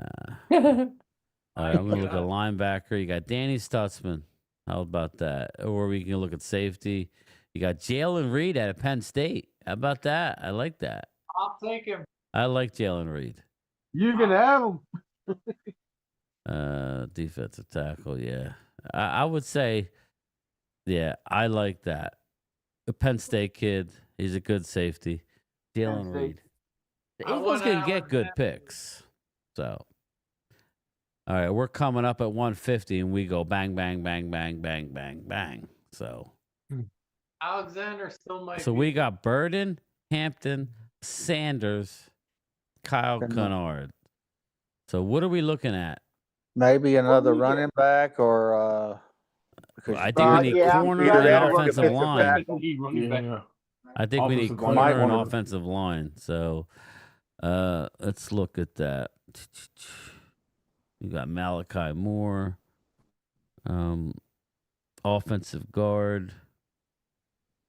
All right, I'm going to look at linebacker. You got Danny Stutzman. How about that? Or we can look at safety. You got Jalen Reed out of Penn State. How about that? I like that. I'll take him. I like Jalen Reed. You can have him. Defensive tackle, yeah. I would say, yeah, I like that. A Penn State kid. He's a good safety. Jalen State. Reed. The I Eagles want can get good Alexander. picks. So, all right, we're coming up at 150, and we go bang, bang, bang, bang, bang, bang, bang. So Alexander still might. So be. we got Burden, Hampton, Sanders, Kyle Kennard. Kennard. So what are we looking at? Maybe another we get? running back or because I think we need yeah, corner either and that or offensive defensive line. tackle. Yeah. I think we need Offensive line. corner Might and wanna- offensive line. So let's look at that. You got Malachi Moore, offensive guard.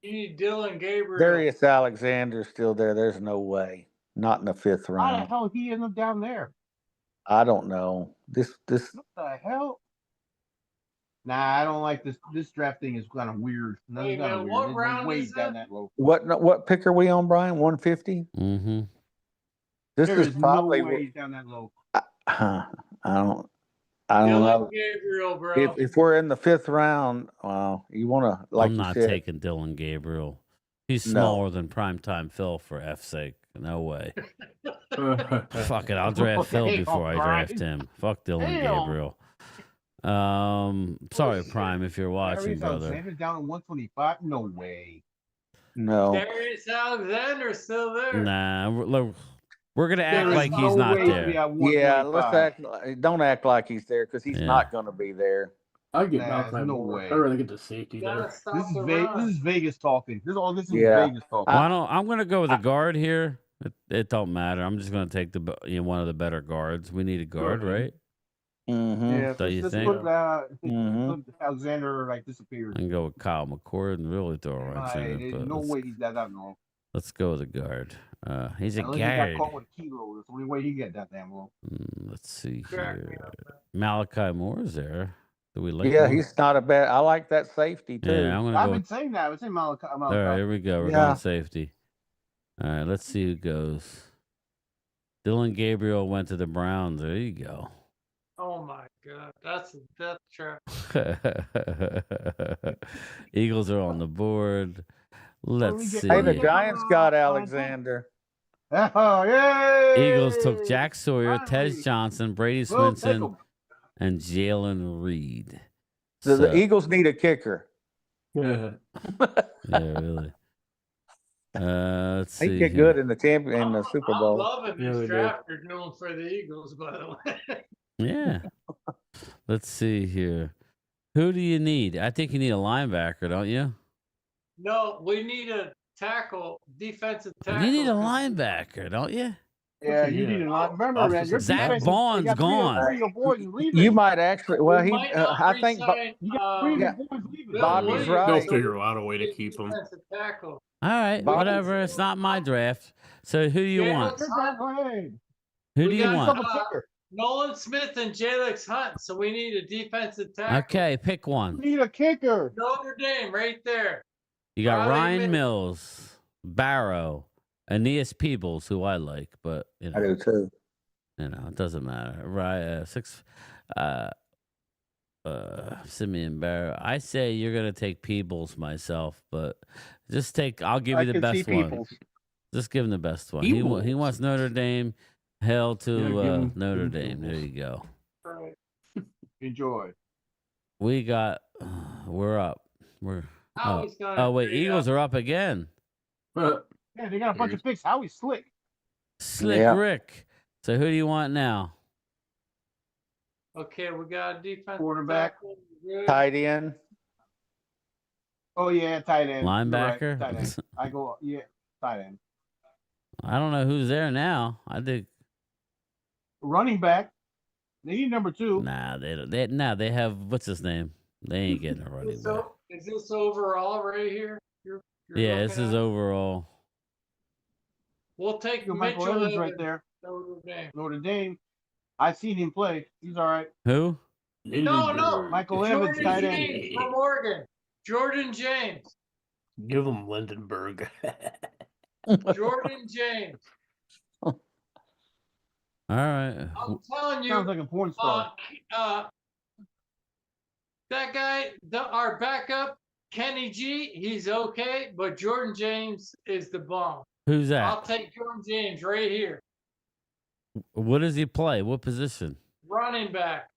You need Dylan Gabriel. Darius Alexander's still there. There's no way. Not in the 5th How the round. hell he ended up down there? I don't know. This What the hell? Nah, I don't like this. This draft thing is kind of weird. No, Hey, it's kinda man, weird. what There's no round way is he's down it? that low. what pick are we on, Brian? 150? Mm-hmm. This There is is probably no way he's down that low. I don't Dylan know. Gabriel, bro. If we're in the 5th round, well, you want to like I'm you not said. taking Dylan Gabriel. He's No. smaller than primetime Phil, for F's sake. No way. Fuck it. I'll draft Phil Damn, before I Brian. draft him. Fuck Dylan Damn. Gabriel. Sorry, Prime, if you're watching, Darius brother. Alexander down at 125? No way. No. Darius Alexander's still there. Nah, we're gonna act There is like he's no not way to be there. at Yeah, let's 125. don't act like he's there because he's Yeah. not going to be there. I get Nah, Malachi there's no Moore. way. I'd rather get the safety You gotta there. stop This is the Vegas. run. This is Vegas talking. This is Yeah. Vegas talking. Well, I'm gonna go with a guard here. It don't matter. I'm just gonna take one of the better guards. We need a guard, right? Mm-hmm. Yeah, So you let's think? put, Mhm. put Alexander like disappeared. I can go with Kyle McCord and really throw a wrench in it. There's But no way he's that low. let's go with a guard. He's a Unless he got caught guard. with a kilo. That's the only way he get that damn low. Let's see Crack me here. up, man. Malachi Moore's there. Do we like? Yeah, Moore? he's not a bad. I like that safety too. Yeah, I'm gonna I've go. been saying that. I've been saying Malachi. All right, here we go. We're Yeah. going safety. All right, let's see who goes. Dylan Gabriel went to the Browns. There you go. Oh my God, that's a death trap. Eagles are on the board. Let's see. Hey, the Giants got Alexander. Oh, yay! Eagles took Jack Sawyer, Finally. Tez Johnson, Brady Well, take Swinson, 'em. and Jalen Reed. The Eagles need a kicker. Yeah. Yeah, really. Let's They see. get here. good in the Super I'm Bowl. loving Yeah, this they do. draft you're doing for the Eagles, by the way. Yeah. Let's see here. Who do you need? I think you need a linebacker, don't you? No, we need a tackle, defensive tackle. You need a linebacker, don't you? Yeah, you need a lot. Remember, man, your Zach defense is- Vaughn's you got three or gone. four of your boys leaving. You might actually. Well, We he. might not I think. re-sign, You got three of Yeah. your boys leaving. Bill Bobby's Williams, right. They'll so figure out a way to keep him. defensive tackle. All right, Bob- whatever. It's not my draft. So who do you Yeah, want? let's- Go ahead. Who do we you got want? Yourself a kicker. Nolan Smith and Jalex Hunt, so we need a defensive tackle. Okay, pick You one. need a kicker. Notre Dame, right there. You got Riley Ryan Mills. Mills, Barrow, Aeneas Peebles, who I like, but you I know, do too. it doesn't matter. Right, Simeon Barrow. I say you're gonna take Peebles myself, but just take. I'll give I you the can see best one. Peoples. Just give him the best one. He Peebles. wants Notre Dame. Hell to Yeah, give him Notre Dame. Peebles. There you go. Right. Enjoy. We got. We're up. We're. Oh, Howie's gonna oh wait, trade Eagles up. are up again. But Yeah, they got a bunch of picks. Howie's slick. Slick Yeah. Rick. So who do you want now? Okay, we got a defensive Quarterback. tackle. Good. Tight end. Oh yeah, tight end. You're right, Linebacker? tight end. I go tight end. I don't know who's there now. I think Running back. They need number 2. nah, they don't. They have what's his name? They ain't getting a running back. Is this overall right here? You're Yeah, this looking is at? overall. We'll take Yo, Michael Mitchell Evans right Evans, there. Notre Dame. Notre Dame. I've seen him play. He's all right. Who? No. Michael Evans, Jordan tight end. James from Oregon. Jordan James. Give him Lindenberg. Jordan James. All right. I'm telling you, Sounds like a porn star. that guy, our backup, Kenny G, he's okay, but Jordan James is the bomb. Who's I'll that? take Jordan James right here. What does he play? What position? Running back.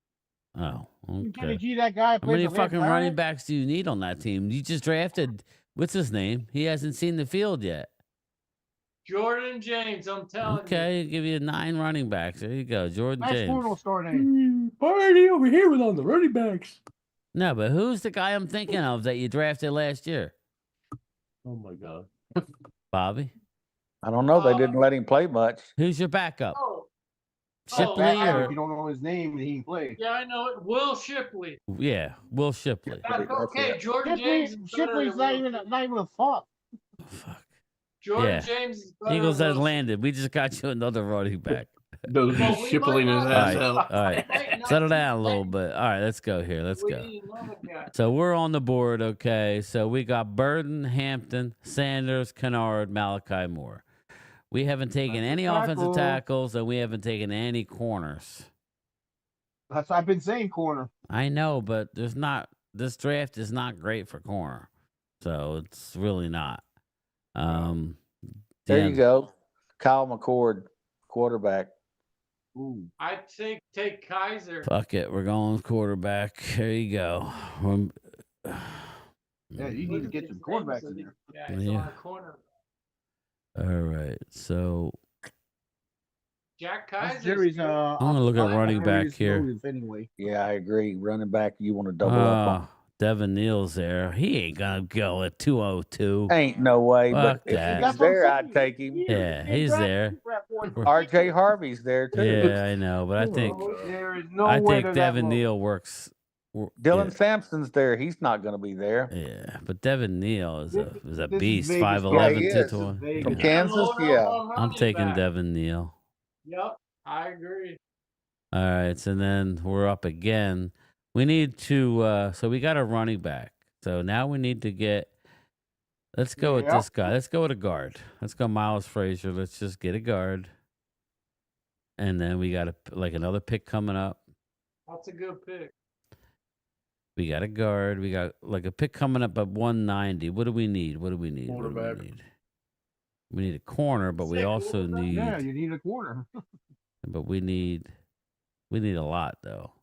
Oh, Kenny okay. G, that guy. How plays many the left fucking side. running backs do you need on that team? You just drafted. What's his name? He hasn't seen the field yet. Jordan James, I'm telling you. Okay, give you 9 running backs. There you go, Jordan Max Ford will James. start in. Party over here with all the running backs. No, but who's the guy I'm thinking of that you drafted last year? Oh my god. Bobby? I don't know. They didn't let him play much. Who's your backup? Oh, Shipley Backup, or if you don't know his name, he ain't play. yeah, I know it. Will Shipley. yeah, Will Shipley. That's That's okay. it. Jordan James. Is better Shipley's than not Will even Shipley. not even a thought. Fuck. Jordan Yeah. James is better Eagles than has Will landed. We just got you another running back. Those Well, just we shipping might his not- All ass right, out. all right. Hey, no, Settle down a little hey, bit. All right, let's go here. Let's we go. need another guy. So we're on the board, okay? So we got Burden, Hampton, Sanders, Kennard, Malachi Moore. We haven't taken That's a any offensive tackle. tackles, and we haven't taken any corners. That's what I've been saying, corner. I know, but there's not. This draft is not great for corner, so it's really not. There yeah, you go. Kyle McCord, quarterback. Ooh. I'd take Kaiser. Fuck it, we're going quarterback. There you go. Yeah, you need to get some quarterbacks in there. Yeah, he's Yeah. on the corner. All right, so Jack That's Kaiser. Jerry's. I'm gonna look at running back here. Anyway. Yeah, I agree. Running back, you want to double up on. Devin Neal's there. He ain't gonna go at 202. Ain't no way, Fuck but if that. he's That's what I'm there, saying. I'd take him. Yeah, he's there. R.J. Harvey's there too. Yeah, I know, but I think There is no I way think they're Devin that low. Neal works. Dylan Sampson's there. He's not going to be there. Yeah, but Devin Neal is a This is beast. Vegas. 5'11", Yeah, he is. 220. Vegas. From Yeah. Kansas, Load up yeah. on I'm running taking back. Devin Neal. Yep, I agree. All right, so then we're up again. We need to. So we got a running back. So now we need to get. Let's go with Yeah. this guy. Let's go with a guard. Let's go Miles Frazier. Let's just get a guard. And then we got another pick coming up. That's a good pick. We got a guard. We got like a pick coming up at 190. What do we need? What do we need? What do we Quarterback. need? We need a corner, but we Say also quarterback? need. Yeah, you need a corner. But we need a lot though.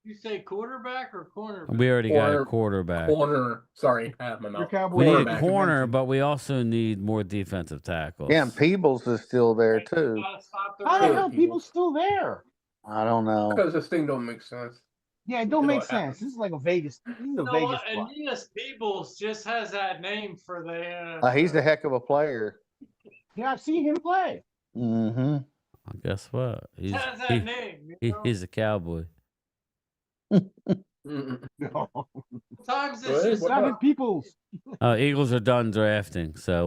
You say quarterback or cornerback? We already got a Corner- quarterback. Corner. Sorry, I have my Your mouth. Cowboys We need a Quarterback. corner, but we also need more defensive tackles. Yeah, and Peebles is still there You too. gotta stop the How the run. hell people still there? I don't know. Because this thing don't make sense. Yeah, it don't You know make what sense. happens. This is like a Vegas. This is a No, Vegas spot. Aeneas Peebles just has that name for the. He's a heck of a player. Yeah, I've seen him play. Mm-hmm. Well, guess what? Just has that name. You know? He's a cowboy. Mm-mm. No, Sometimes Go it's ahead, just what not about- in people's. Eagles are done drafting, so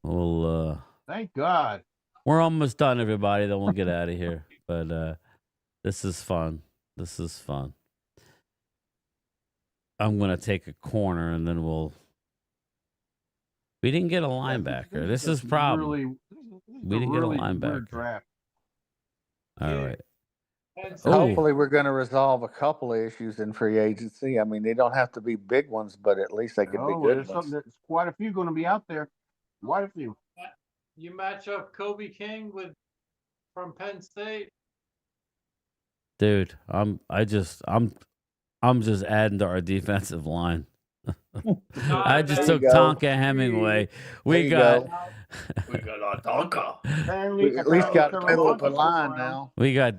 we'll Thank God. we're almost done, everybody. Then we'll get out of here. But this is fun. This is fun. I'm gonna take a corner, and then we didn't get a linebacker. This is problem. Really, We didn't get a really linebacker. weird draft. All right. And Oh. Hopefully, we're going to resolve a couple of issues in free agency. I mean, they don't have to be big ones, but at least they could be Oh, good there's ones. there's quite a few going to be out there. Quite a few. you match up Kobe King from Penn State. Dude, I'm just adding to our defensive line. I just There took you go. Tonka Hemingway. There We you got go. We got a Tonka. We at least got a middle of the line now. we got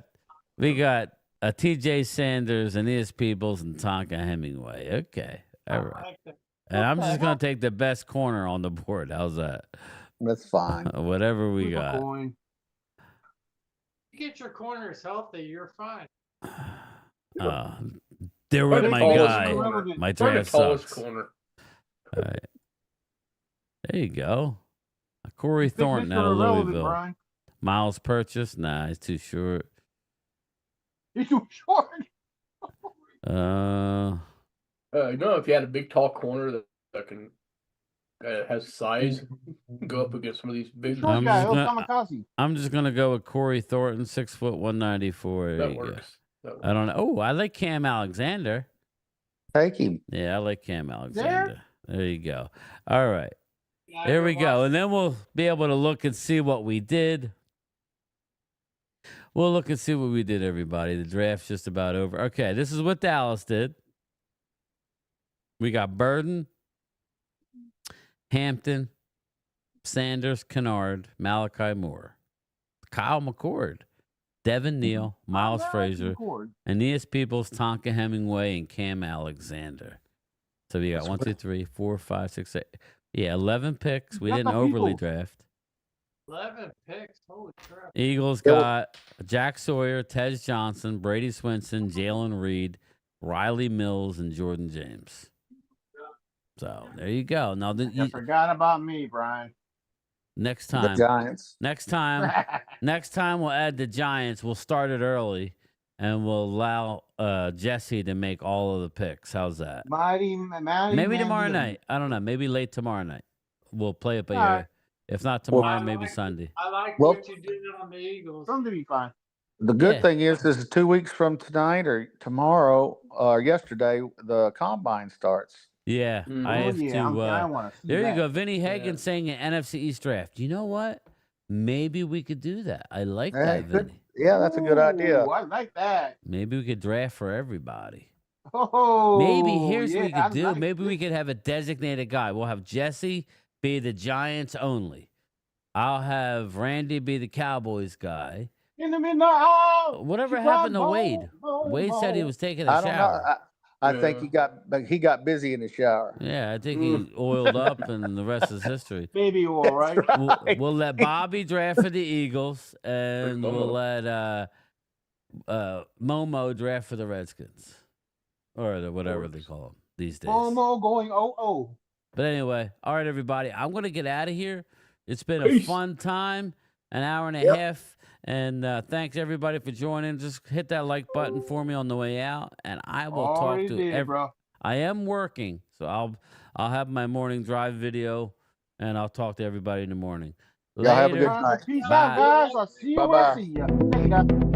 a TJ Sanders and his Peoples and Tonka Hemingway. Okay. All right. Like that. And I'm just gonna take the best corner on the board. How's that? That's fine. Whatever we Flip a got. coin. You get your corners healthy, you're fine. There Probably went the my tallest guy. corner. My Probably draft the tallest sucks. corner. All right. There you go. Corey Fitness Thornton are out of irrelevant, Louisville. Brian. Miles Purchase? Nah, he's too short. He's too short. If you had a big tall corner that can has size, go up against some of these big. Short I'm guy, just El gonna- Kamikaze. I'm just gonna go with Corey Thornton, 6', 194. There That you go. works. That works. I don't know. Oh, I like Cam Alexander. Take him. Yeah, I like Cam Alexander. There you go. All right. There we go. And then we'll be able to look and see what we did. We'll look and see what we did, everybody. The draft's just about over. Okay, this is what Dallas did. We got Burden, Hampton, Sanders, Kennard, Malachi Moore, Kyle McCord, Devin Neal, Miles Frazier, Aeneas Peoples, Tonka Hemingway, and Cam Alexander. So we got 1, 2, 3, 4, 5, 6, 8. Yeah, 11 picks. We didn't overly draft. 11 picks. Holy crap. Eagles got Jack Sawyer, Tez Johnson, Brady Swinson, Jalen Reed, Riley Mills, and Jordan James. So there you go. Now You forgot about me, Brian. Next time, The Giants. next time we'll add the Giants. We'll start it early, and we'll allow Jesse to make all of the picks. How's that? Maybe tomorrow night. I don't know. Maybe late tomorrow night. We'll play it by ear. Right. If not tomorrow, maybe Sunday. I like what you did on the Eagles. Sunday be fine. The good thing is 2 weeks from tonight or tomorrow or yesterday, the combine starts. Yeah, I have to. I want to see there that. you go. Vinny Hagen saying an NFC East draft. You know what? Maybe we could do that. I like that, Vinny. Yeah, that's a good idea. I like that. Maybe we could draft for everybody. Oh, maybe here's what we could do. Maybe we could have a designated guy. We'll have Jesse be the Giants only. I'll have Randy be the Cowboys guy. In the midnight. Whatever happened to Wade? Wade said he was taking a shower. I think he got busy in the shower. Yeah, I think he oiled up, and the rest is history. Baby oil, right? We'll let Bobby draft for the Eagles, and we'll let Momo draft for the Redskins, or whatever they call them these days. Momo going 0-0. But anyway, all right, everybody, I'm gonna get out of here. It's been a fun time, an hour and a half. And thanks everybody for joining. Just hit that like button for me on the way out, and I will talk to everyone. I am working, so I'll have my morning drive video, and I'll talk to everybody in the morning. Y'all have a good night. Peace out, guys. I'll see you. Bye-bye. See ya. Later.